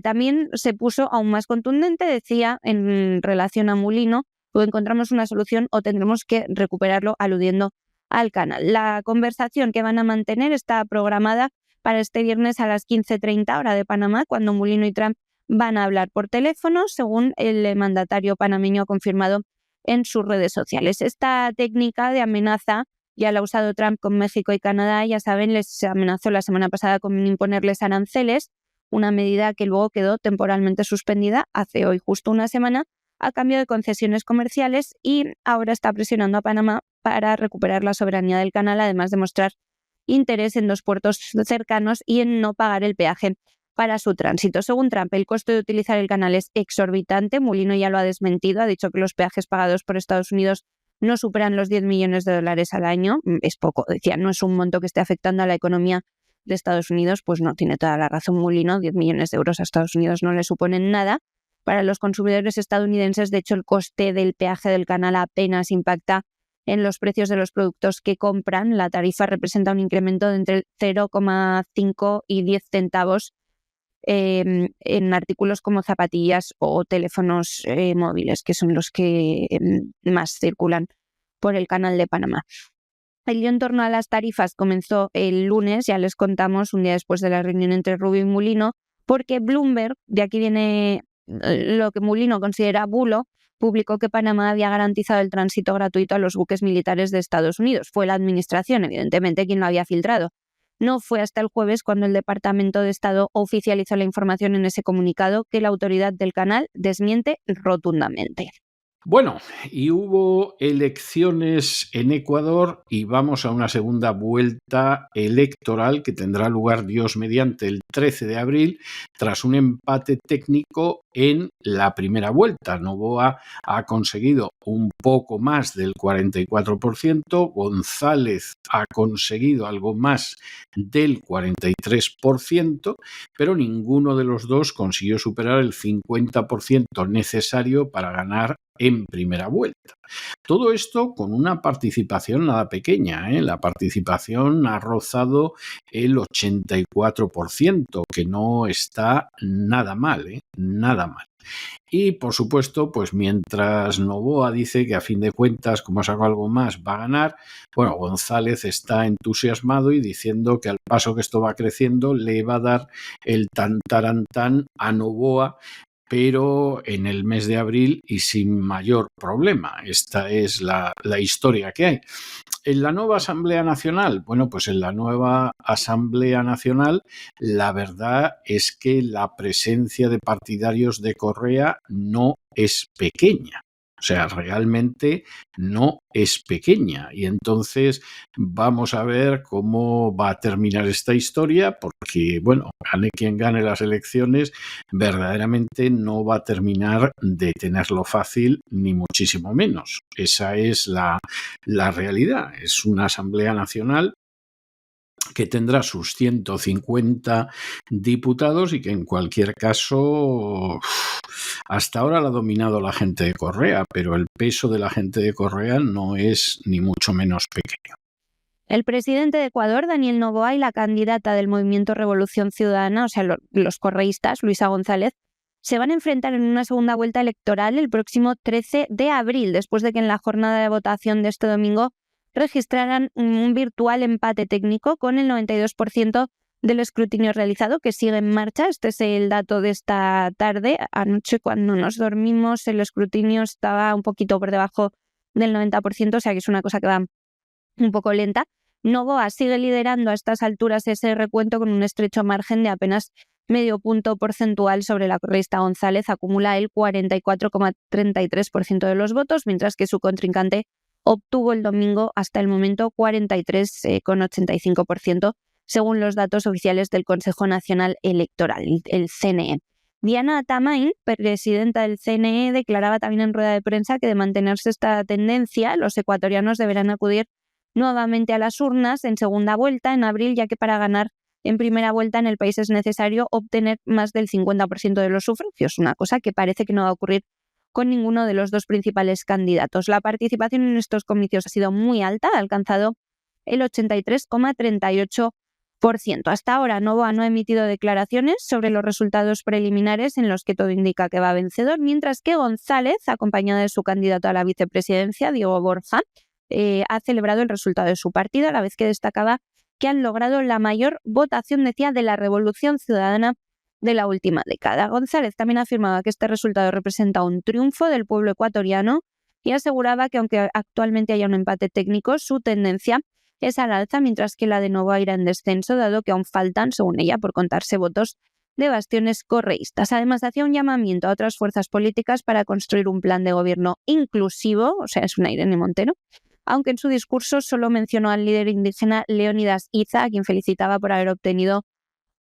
También se puso aún más contundente, decía, en relación a Mulino, o encontramos una solución o tendremos que recuperarlo, aludiendo al canal. La conversación que van a mantener está programada para este viernes a las 15:30 hora de Panamá, cuando Mulino y Trump van a hablar por teléfono, según el mandatario panameño ha confirmado en sus redes sociales. Esta técnica de amenaza ya la ha usado Trump con México y Canadá. Ya saben, les amenazó la semana pasada con imponerles aranceles, una medida que luego quedó temporalmente suspendida hace hoy justo una semana, a cambio de concesiones comerciales y ahora está presionando a Panamá para recuperar la soberanía del canal, además de mostrar interés en 2 puertos cercanos y en no pagar el peaje para su tránsito. Según Trump, el costo de utilizar el canal es exorbitante. Mulino ya lo ha desmentido, ha dicho que los peajes pagados por Estados Unidos no superan los $10 millones al año. Es poco, decía, no es un monto que esté afectando a la economía de Estados Unidos. Pues no, tiene toda la razón Mulino, 10 millones de euros a Estados Unidos no le suponen nada. Para los consumidores estadounidenses, de hecho, el coste del peaje del canal apenas impacta en los precios de los productos que compran. La tarifa representa un incremento de entre 0,5 y 10 centavos en artículos como zapatillas o teléfonos móviles, que son los que más circulan por el canal de Panamá. El lío en torno a las tarifas comenzó el lunes, ya les contamos, un día después de la reunión entre Rubio y Mulino, porque Bloomberg, de aquí viene lo que Mulino considera bulo, publicó que Panamá había garantizado el tránsito gratuito a los buques militares de Estados Unidos. Fue la administración, evidentemente, quien lo había filtrado. No fue hasta el jueves cuando el Departamento de Estado oficializó la información en ese comunicado que la autoridad del canal desmiente rotundamente. Bueno, y hubo elecciones en Ecuador y vamos a una segunda vuelta electoral que tendrá lugar, Dios mediante, el 13 de abril, tras un empate técnico en la primera vuelta. Noboa ha conseguido un poco más del 44%, González ha conseguido algo más del 43%, pero ninguno de los dos consiguió superar el 50% necesario para ganar en primera vuelta. Todo esto con una participación nada pequeña, ¿eh? La participación ha rozado el 84%, que no está nada mal, ¿eh? Nada mal. Y, por supuesto, pues mientras Noboa dice que a fin de cuentas, como saco algo más, va a ganar, bueno, González está entusiasmado y diciendo que al paso que esto va creciendo le va a dar el tantarantán a Noboa, pero en el mes de abril y sin mayor problema. Esta es la historia que hay. En la nueva Asamblea Nacional, bueno, pues en la nueva Asamblea Nacional la verdad es que la presencia de partidarios de Correa no es pequeña. O sea, realmente no es pequeña. Y entonces vamos a ver cómo va a terminar esta historia, porque, bueno, gane quien gane las elecciones, verdaderamente no va a terminar de tenerlo fácil, ni muchísimo menos. Esa es la realidad. Es una Asamblea Nacional que tendrá sus 150 diputados y que en cualquier caso hasta ahora la ha dominado la gente de Correa, pero el peso de la gente de Correa no es ni mucho menos pequeño. El presidente de Ecuador, Daniel Noboa, y la candidata del Movimiento Revolución Ciudadana, o sea, los correístas, Luisa González, se van a enfrentar en una segunda vuelta electoral el próximo 13 de abril, después de que en la jornada de votación de este domingo registraran un virtual empate técnico con el 92% del escrutinio realizado, que sigue en marcha. Este es el dato de esta tarde. Anoche, cuando nos dormimos, el escrutinio estaba un poquito por debajo del 90%, o sea que es una cosa que va un poco lenta. Noboa sigue liderando a estas alturas ese recuento con un estrecho margen de apenas medio punto porcentual sobre la correísta González. Acumula el 44,33% de los votos, mientras que su contrincante obtuvo el domingo hasta el momento 43,85%, según los datos oficiales del Consejo Nacional Electoral, el CNE. Diana Tamain, presidenta del CNE, declaraba también en rueda de prensa que de mantenerse esta tendencia, los ecuatorianos deberán acudir nuevamente a las urnas en segunda vuelta en abril, ya que para ganar en primera vuelta en el país es necesario obtener más del 50% de los sufragios, una cosa que parece que no va a ocurrir con ninguno de los dos principales candidatos. La participación en estos comicios ha sido muy alta, ha alcanzado el 83,38%. Hasta ahora Noboa no ha emitido declaraciones sobre los resultados preliminares en los que todo indica que va vencedor, mientras que González, acompañada de su candidato a la vicepresidencia, Diego Borja, ha celebrado el resultado de su partido, a la vez que destacaba que han logrado la mayor votación, decía, de la Revolución Ciudadana de la última década. González también afirmaba que este resultado representa un triunfo del pueblo ecuatoriano y aseguraba que aunque actualmente haya un empate técnico, su tendencia es al alza, mientras que la de Noboa irá en descenso, dado que aún faltan, según ella, por contarse votos de bastiones correístas. Además, hacía un llamamiento a otras fuerzas políticas para construir un plan de gobierno inclusivo, o sea, es una Irene Montero, aunque en su discurso solo mencionó al líder indígena Leónidas Iza, a quien felicitaba por haber obtenido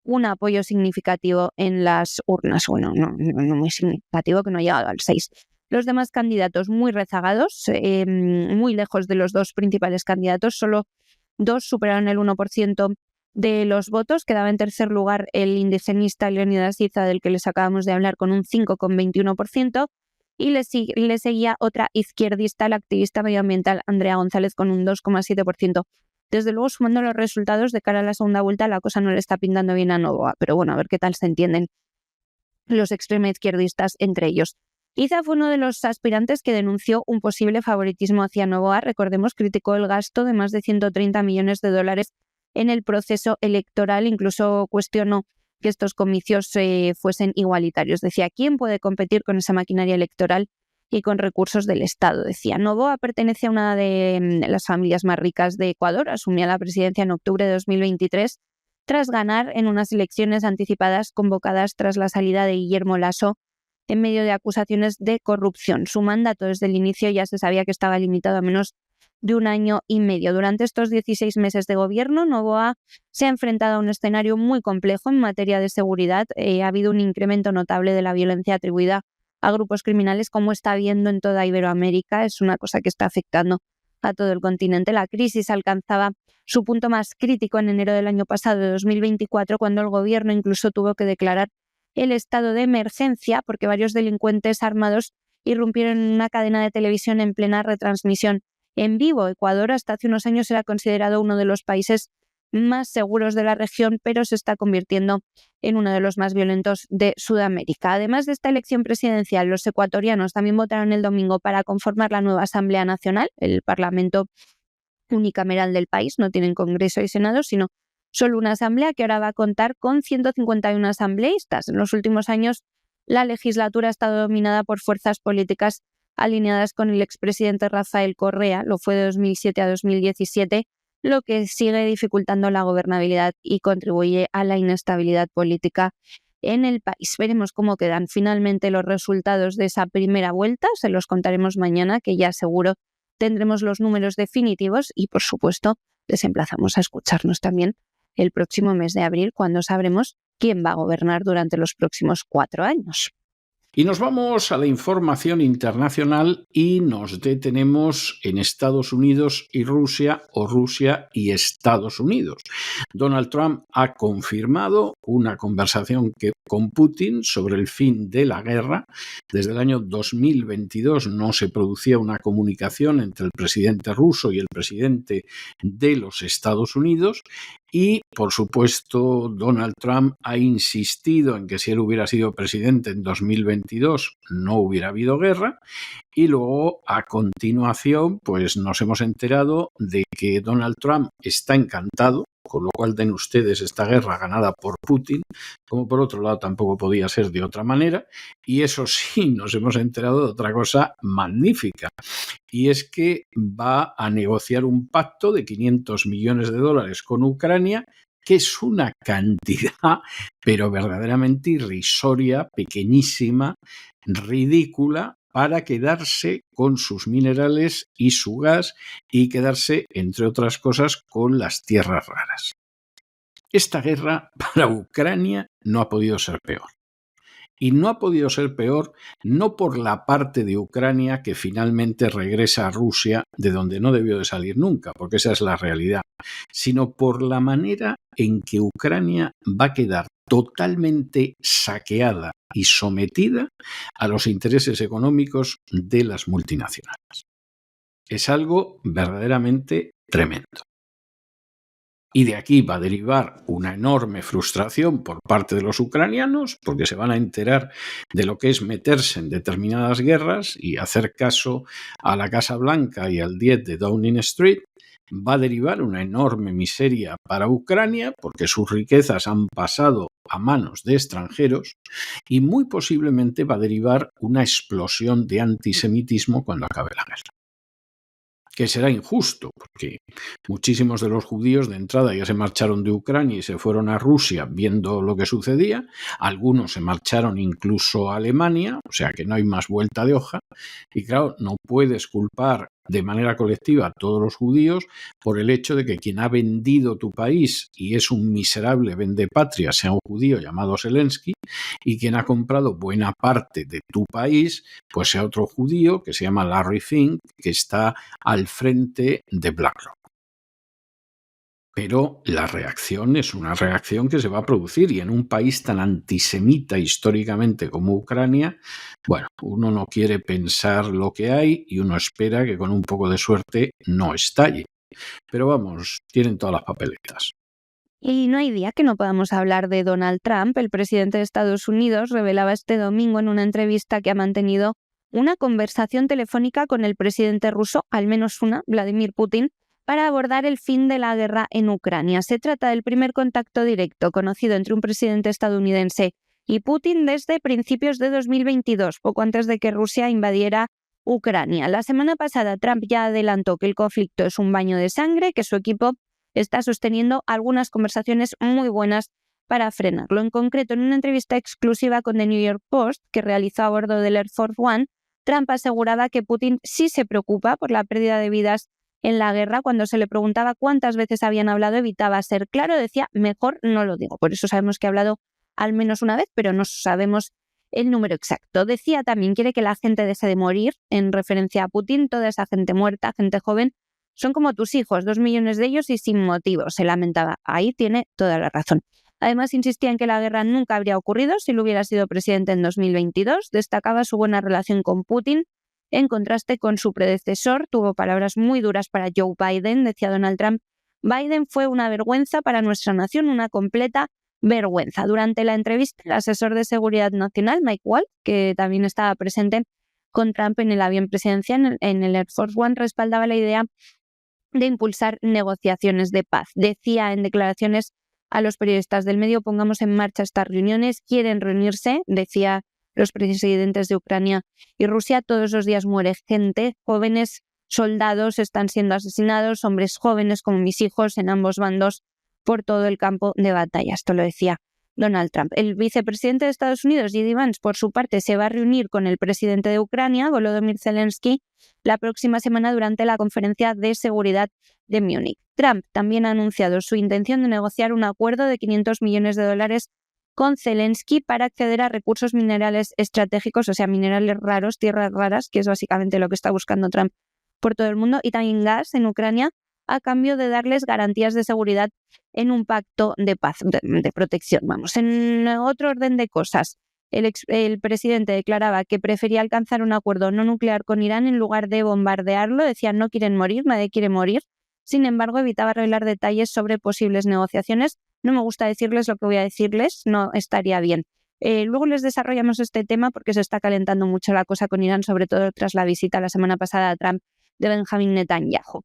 un apoyo significativo en las urnas. Bueno, no muy significativo, que no ha llegado al 6. Los demás candidatos muy rezagados, muy lejos de los dos principales candidatos, solo 2 superaron el 1% de los votos. Quedaba en tercer lugar el indigenista Leónidas Iza, del que les acabamos de hablar, con un 5,21%, y le seguía otra izquierdista, la activista medioambiental Andrea González, con un 2,7%. Desde luego, sumando los resultados de cara a la segunda vuelta, la cosa no le está pintando bien a Noboa, pero bueno, a ver qué tal se entienden los extrema izquierdistas entre ellos. Iza fue uno de los aspirantes que denunció un posible favoritismo hacia Noboa. Recordemos, criticó el gasto de más de 130 millones de dólares en el proceso electoral, incluso cuestionó que estos comicios fuesen igualitarios. Decía, ¿quién puede competir con esa maquinaria electoral y con recursos del Estado? Decía, Noboa pertenece a una de las familias más ricas de Ecuador, asumía la presidencia en octubre de 2023, tras ganar en unas elecciones anticipadas convocadas tras la salida de Guillermo Lasso en medio de acusaciones de corrupción. Su mandato desde el inicio ya se sabía que estaba limitado a menos de 1 año y medio. Durante estos 16 meses de gobierno, Noboa se ha enfrentado a un escenario muy complejo en materia de seguridad. Ha habido un incremento notable de la violencia atribuida a grupos criminales, como está habiendo en toda Iberoamérica. Es una cosa que está afectando a todo el continente. La crisis alcanzaba su punto más crítico en enero del año pasado, de 2024, cuando el gobierno incluso tuvo que declarar el estado de emergencia porque varios delincuentes armados irrumpieron en una cadena de televisión en plena retransmisión en vivo. Ecuador hasta hace unos años era considerado uno de los países más seguros de la región, pero se está convirtiendo en uno de los más violentos de Sudamérica. Además de esta elección presidencial, los ecuatorianos también votaron el domingo para conformar la nueva Asamblea Nacional, el Parlamento unicameral del país. No tienen Congreso y Senado, sino solo una asamblea que ahora va a contar con 151 asambleístas. En los últimos años, la legislatura ha estado dominada por fuerzas políticas alineadas con el expresidente Rafael Correa, lo fue de 2007 a 2017, lo que sigue dificultando la gobernabilidad y contribuye a la inestabilidad política en el país. Veremos cómo quedan finalmente los resultados de esa primera vuelta, se los contaremos mañana, que ya seguro tendremos los números definitivos y, por supuesto, les emplazamos a escucharnos también el próximo mes de abril, cuando sabremos quién va a gobernar durante los próximos 4 años. Y nos vamos a la información internacional y nos detenemos en Estados Unidos y Rusia, o Rusia y Estados Unidos. Donald Trump ha confirmado una conversación con Putin sobre el fin de la guerra. Desde el año 2022 no se producía una comunicación entre el presidente ruso y el presidente de los Estados Unidos. Y, por supuesto, Donald Trump ha insistido en que si él hubiera sido presidente en 2022 no hubiera habido guerra. Y luego, a continuación, pues nos hemos enterado de que Donald Trump está encantado, con lo cual den ustedes esta guerra ganada por Putin, como por otro lado tampoco podía ser de otra manera. Y eso sí, nos hemos enterado de otra cosa magnífica. Y es que va a negociar un pacto de $500 millones con Ucrania, que es una cantidad, pero verdaderamente irrisoria, pequeñísima, ridícula, para quedarse con sus minerales y su gas y quedarse, entre otras cosas, con las tierras raras. Esta guerra para Ucrania no ha podido ser peor. Y no ha podido ser peor no por la parte de Ucrania que finalmente regresa a Rusia, de donde no debió de salir nunca, porque esa es la realidad, sino por la manera en que Ucrania va a quedar totalmente saqueada y sometida a los intereses económicos de las multinacionales. Es algo verdaderamente tremendo. Y de aquí va a derivar una enorme frustración por parte de los ucranianos, porque se van a enterar de lo que es meterse en determinadas guerras y hacer caso a la Casa Blanca y al 10 de Downing Street. Va a derivar una enorme miseria para Ucrania, porque sus riquezas han pasado a manos de extranjeros, y muy posiblemente va a derivar una explosión de antisemitismo cuando acabe la guerra. que será injusto, porque muchísimos de los judíos de entrada ya se marcharon de Ucrania y se fueron a Rusia viendo lo que sucedía, algunos se marcharon incluso a Alemania, o sea que no hay más vuelta de hoja, y claro, no puedes culpar de manera colectiva a todos los judíos por el hecho de que quien ha vendido tu país y es un miserable vendepatria sea un judío llamado Zelensky, y quien ha comprado buena parte de tu país pues sea otro judío que se llama Larry Fink, que está al frente de BlackRock. Pero la reacción es una reacción que se va a producir, y en un país tan antisemita históricamente como Ucrania, bueno, uno no quiere pensar lo que hay y uno espera que con un poco de suerte no estalle. Pero vamos, tienen todas las papeletas. Y no hay día que no podamos hablar de Donald Trump. El presidente de Estados Unidos revelaba este domingo en una entrevista que ha mantenido una conversación telefónica con el presidente ruso, al menos una, Vladimir Putin, para abordar el fin de la guerra en Ucrania. Se trata del primer contacto directo conocido entre un presidente estadounidense y Putin desde principios de 2022, poco antes de que Rusia invadiera Ucrania. La semana pasada Trump ya adelantó que el conflicto es un baño de sangre, que su equipo está sosteniendo algunas conversaciones muy buenas para frenarlo. En concreto, en una entrevista exclusiva con The New York Post que realizó a bordo del Air Force One, Trump aseguraba que Putin sí se preocupa por la pérdida de vidas en la guerra. Cuando se le preguntaba cuántas veces habían hablado, evitaba ser claro, decía, mejor no lo digo. Por eso sabemos que ha hablado al menos una vez, pero no sabemos el número exacto. Decía también, quiere que la gente deje de morir, en referencia a Putin, toda esa gente muerta, gente joven, son como tus hijos, 2 millones de ellos y sin motivo, se lamentaba. Ahí tiene toda la razón. Además, insistía en que la guerra nunca habría ocurrido si él hubiera sido presidente en 2022. Destacaba su buena relación con Putin, en contraste con su predecesor. Tuvo palabras muy duras para Joe Biden, decía Donald Trump. Biden fue una vergüenza para nuestra nación, una completa vergüenza. Durante la entrevista, el asesor de Seguridad Nacional, Mike Waltz, que también estaba presente con Trump en el avión presidencial en el Air Force One, respaldaba la idea de impulsar negociaciones de paz. Decía en declaraciones a los periodistas del medio, pongamos en marcha estas reuniones, quieren reunirse, decía los presidentes de Ucrania y Rusia, todos los días muere gente, jóvenes soldados están siendo asesinados, hombres jóvenes como mis hijos en ambos bandos por todo el campo de batalla. Esto lo decía Donald Trump. El vicepresidente de Estados Unidos, J.D. Vance, por su parte, se va a reunir con el presidente de Ucrania, Volodymyr Zelensky, la próxima semana durante la conferencia de seguridad de Múnich. Trump también ha anunciado su intención de negociar un acuerdo de $500 millones con Zelensky para acceder a recursos minerales estratégicos, o sea, minerales raros, tierras raras, que es básicamente lo que está buscando Trump por todo el mundo, y también gas en Ucrania, a cambio de darles garantías de seguridad en un pacto de paz, de protección. Vamos, en otro orden de cosas, el presidente declaraba que prefería alcanzar un acuerdo no nuclear con Irán en lugar de bombardearlo. Decía, no quieren morir, nadie quiere morir. Sin embargo, evitaba revelar detalles sobre posibles negociaciones. No me gusta decirles lo que voy a decirles, no estaría bien. Luego les desarrollamos este tema porque se está calentando mucho la cosa con Irán, sobre todo tras la visita la semana pasada a Trump de Benjamin Netanyahu.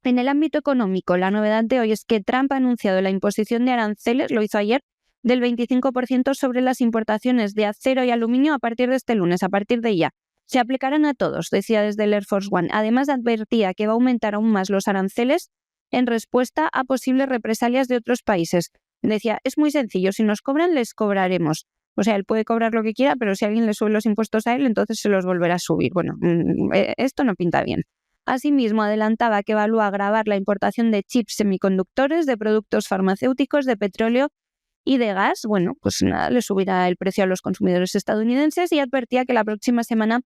En el ámbito económico, la novedad de hoy es que Trump ha anunciado la imposición de aranceles, lo hizo ayer, del 25% sobre las importaciones de acero y aluminio a partir de este lunes, a partir de ya. Se aplicarán a todos, decía desde el Air Force One. Además, advertía que va a aumentar aún más los aranceles en respuesta a posibles represalias de otros países. Decía, es muy sencillo, si nos cobran, les cobraremos. O sea, él puede cobrar lo que quiera, pero si alguien le sube los impuestos a él, entonces se los volverá a subir. Bueno, esto no pinta bien. Asimismo, adelantaba que evalúa agravar la importación de chips semiconductores, de productos farmacéuticos, de petróleo y de gas. Bueno, pues nada, le subirá el precio a los consumidores estadounidenses, y advertía que la próxima semana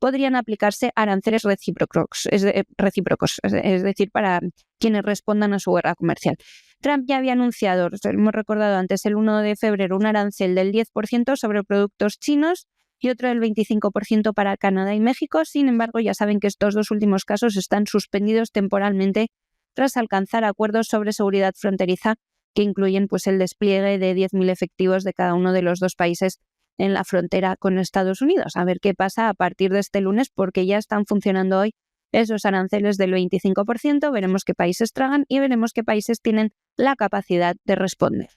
podrían aplicarse aranceles recíprocos, es decir, para quienes respondan a su guerra comercial. Trump ya había anunciado, lo hemos recordado antes, el 1 de febrero, un arancel del 10% sobre productos chinos y otro del 25% para Canadá y México. Sin embargo, ya saben que estos dos últimos casos están suspendidos temporalmente tras alcanzar acuerdos sobre seguridad fronteriza que incluyen pues, el despliegue de 10.000 efectivos de cada uno de los dos países en la frontera con Estados Unidos. A ver qué pasa a partir de este lunes, porque ya están funcionando hoy esos aranceles del 25%. Veremos qué países tragan y veremos qué países tienen la capacidad de responder.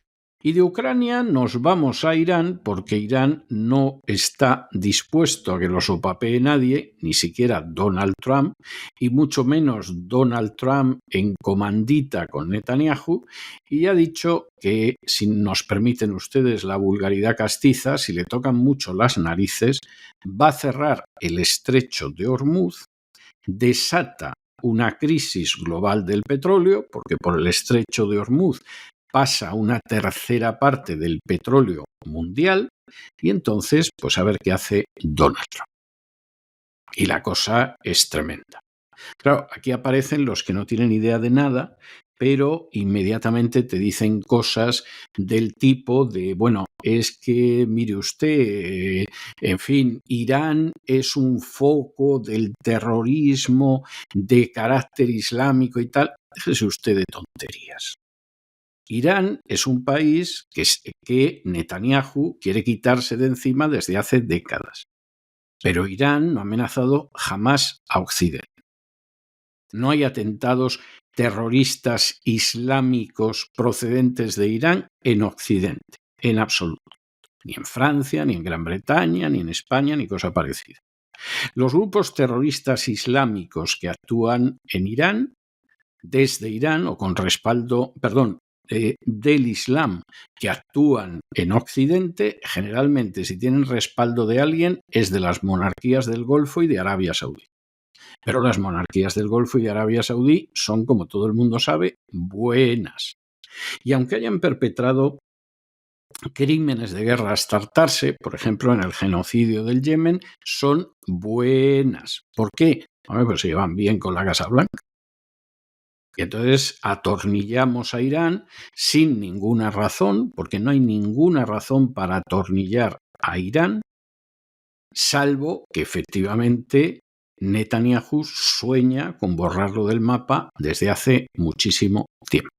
Y de Ucrania nos vamos a Irán porque Irán no está dispuesto a que lo sopapee nadie, ni siquiera Donald Trump, y mucho menos Donald Trump en comandita con Netanyahu, y ha dicho que si nos permiten ustedes la vulgaridad castiza, si le tocan mucho las narices, va a cerrar el estrecho de Hormuz, desata una crisis global del petróleo, porque por el estrecho de Hormuz pasa una tercera parte del petróleo mundial, y entonces, pues a ver qué hace Donald Trump. Y la cosa es tremenda. Claro, aquí aparecen los que no tienen idea de nada, pero inmediatamente te dicen cosas del tipo de, bueno, es que, mire usted, en fin, Irán es un foco del terrorismo de carácter islámico y tal. Déjese usted de tonterías. Irán es un país que Netanyahu quiere quitarse de encima desde hace décadas. Pero Irán no ha amenazado jamás a Occidente. No hay atentados terroristas islámicos procedentes de Irán en Occidente, en absoluto. Ni en Francia, ni en Gran Bretaña, ni en España, ni cosa parecida. Los grupos terroristas islámicos que actúan en Irán, desde Irán o con respaldo, del Islam, que actúan en Occidente, generalmente si tienen respaldo de alguien es de las monarquías del Golfo y de Arabia Saudí. Pero las monarquías del Golfo y de Arabia Saudí son, como todo el mundo sabe, buenas. Y aunque hayan perpetrado crímenes de guerra hasta hartarse, por ejemplo en el genocidio del Yemen, son buenas. ¿Por qué? Pues se llevan bien con la Casa Blanca. Y entonces atornillamos a Irán sin ninguna razón, porque no hay ninguna razón para atornillar a Irán, salvo que efectivamente Netanyahu sueña con borrarlo del mapa desde hace muchísimo tiempo.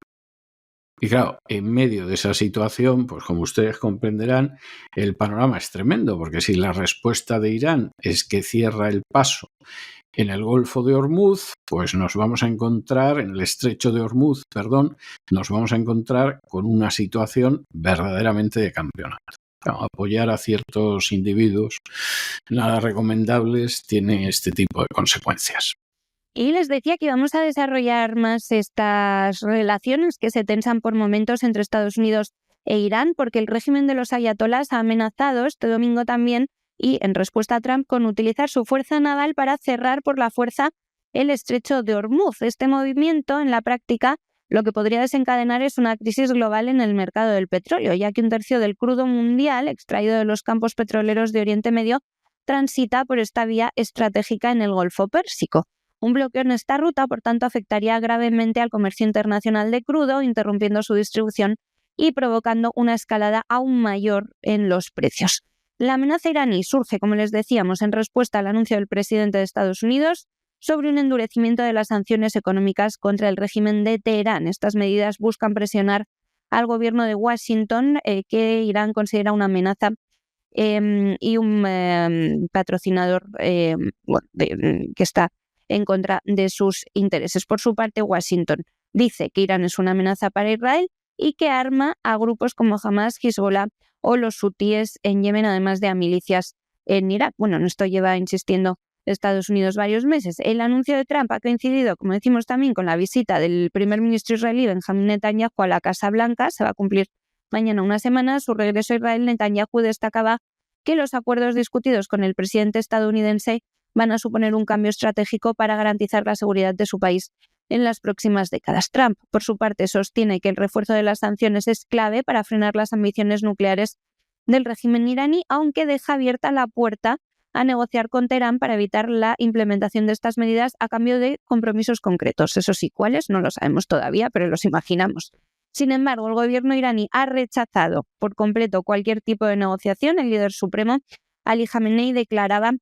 Y claro, en medio de esa situación, pues como ustedes comprenderán, el panorama es tremendo, porque si la respuesta de Irán es que cierra el paso en el Golfo de Hormuz, pues nos vamos a encontrar, en el Estrecho de Hormuz, nos vamos a encontrar con una situación verdaderamente de campeonato. Claro, apoyar a ciertos individuos nada recomendables tiene este tipo de consecuencias. Y les decía que vamos a desarrollar más estas relaciones que se tensan por momentos entre Estados Unidos e Irán, porque el régimen de los ayatolás ha amenazado este domingo también, y en respuesta a Trump, con utilizar su fuerza naval para cerrar por la fuerza el estrecho de Hormuz. Este movimiento, en la práctica, lo que podría desencadenar es una crisis global en el mercado del petróleo, ya que un tercio del crudo mundial extraído de los campos petroleros de Oriente Medio transita por esta vía estratégica en el Golfo Pérsico. Un bloqueo en esta ruta, por tanto, afectaría gravemente al comercio internacional de crudo, interrumpiendo su distribución y provocando una escalada aún mayor en los precios. La amenaza iraní surge, como les decíamos, en respuesta al anuncio del presidente de Estados Unidos sobre un endurecimiento de las sanciones económicas contra el régimen de Teherán. Estas medidas buscan presionar al gobierno de Washington, que Irán considera una amenaza y un patrocinador que está en contra de sus intereses. Por su parte, Washington dice que Irán es una amenaza para Israel y que arma a grupos como Hamas, Hezbollah o los hutíes en Yemen, además de a milicias en Irak. Bueno, en esto lleva insistiendo Estados Unidos varios meses. El anuncio de Trump ha coincidido, como decimos también, con la visita del primer ministro israelí Benjamin Netanyahu a la Casa Blanca. Se va a cumplir mañana una semana. Su regreso a Israel, Netanyahu destacaba que los acuerdos discutidos con el presidente estadounidense van a suponer un cambio estratégico para garantizar la seguridad de su país en las próximas décadas. Trump, por su parte, sostiene que el refuerzo de las sanciones es clave para frenar las ambiciones nucleares del régimen iraní, aunque deja abierta la puerta a negociar con Teherán para evitar la implementación de estas medidas a cambio de compromisos concretos. Eso sí, cuáles no lo sabemos todavía, pero los imaginamos. Sin embargo, el gobierno iraní ha rechazado por completo cualquier tipo de negociación. El líder supremo, Ali Khamenei, declaraba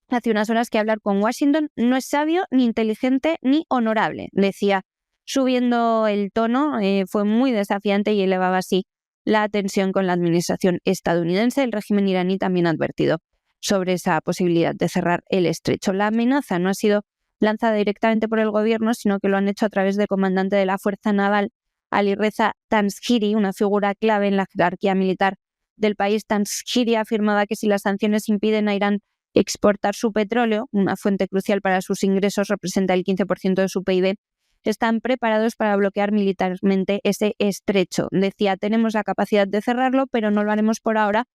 hace unas horas que hablar con Washington no es sabio, ni inteligente, ni honorable. Decía, subiendo el tono, fue muy desafiante y elevaba así la tensión con la administración estadounidense. El régimen iraní también ha advertido sobre esa posibilidad de cerrar el estrecho. La amenaza no ha sido lanzada directamente por el gobierno, sino que lo han hecho a través del comandante de la Fuerza Naval Alireza Tanzhiri, una figura clave en la jerarquía militar del país. Tanzhiri afirmaba que si las sanciones impiden a Irán exportar su petróleo, una fuente crucial para sus ingresos, representa el 15% de su PIB, están preparados para bloquear militarmente ese estrecho. Decía, tenemos la capacidad de cerrarlo, pero no lo haremos por ahora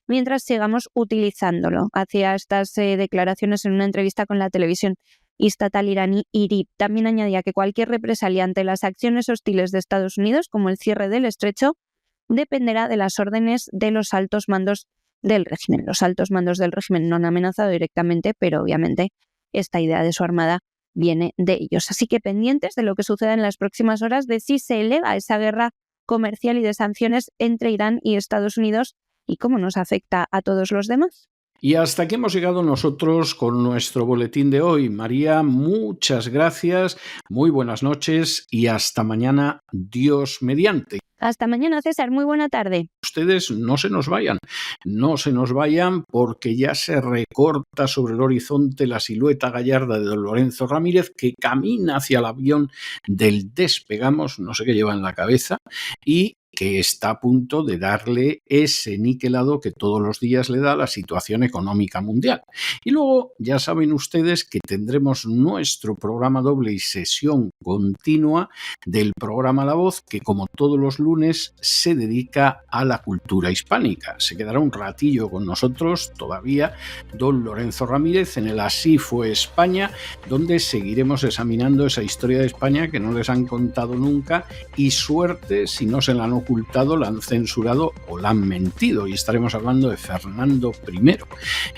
mientras sigamos utilizándolo. Hacía estas declaraciones en una entrevista con la televisión estatal iraní IRIB. También añadía que cualquier represalia ante las acciones hostiles de Estados Unidos, como el cierre del estrecho, dependerá de las órdenes de los altos mandos del régimen. Los altos mandos del régimen no han amenazado directamente, pero obviamente esta idea de su armada viene de ellos. Así que pendientes de lo que suceda en las próximas horas, de si se eleva esa guerra comercial y de sanciones entre Irán y Estados Unidos y cómo nos afecta a todos los demás. Y hasta aquí hemos llegado nosotros con nuestro boletín de hoy. María, muchas gracias, muy buenas noches y hasta mañana, Dios mediante. Hasta mañana, César, muy buena tarde. Ustedes no se nos vayan porque ya se recorta sobre el horizonte la silueta gallarda de don Lorenzo Ramírez, que camina hacia el avión del Despegamos, no sé qué lleva en la cabeza, y que está a punto de darle ese niquelado que todos los días le da la situación económica mundial. Y luego ya saben ustedes que tendremos nuestro programa doble y sesión continua del programa La Voz, que como todos los lunes se dedica a la cultura hispánica. Se quedará un ratillo con nosotros todavía don Lorenzo Ramírez en el Así fue España, donde seguiremos examinando esa historia de España que no les han contado nunca, y suerte si no se la han ocultado, la han censurado o la han mentido, y estaremos hablando de Fernando I,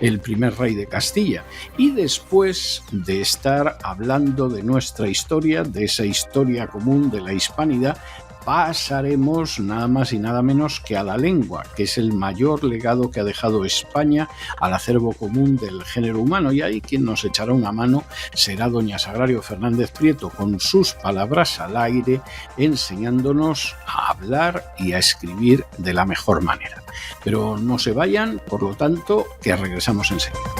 el primer rey de Castilla. Y después de estar hablando de nuestra historia, de esa historia común de la hispanidad, pasaremos nada más y nada menos que a la lengua, que es el mayor legado que ha dejado España al acervo común del género humano, y ahí quien nos echará una mano será doña Sagrario Fernández Prieto, con sus palabras al aire, enseñándonos a hablar y a escribir de la mejor manera. Pero no se vayan, por lo tanto, que regresamos enseguida.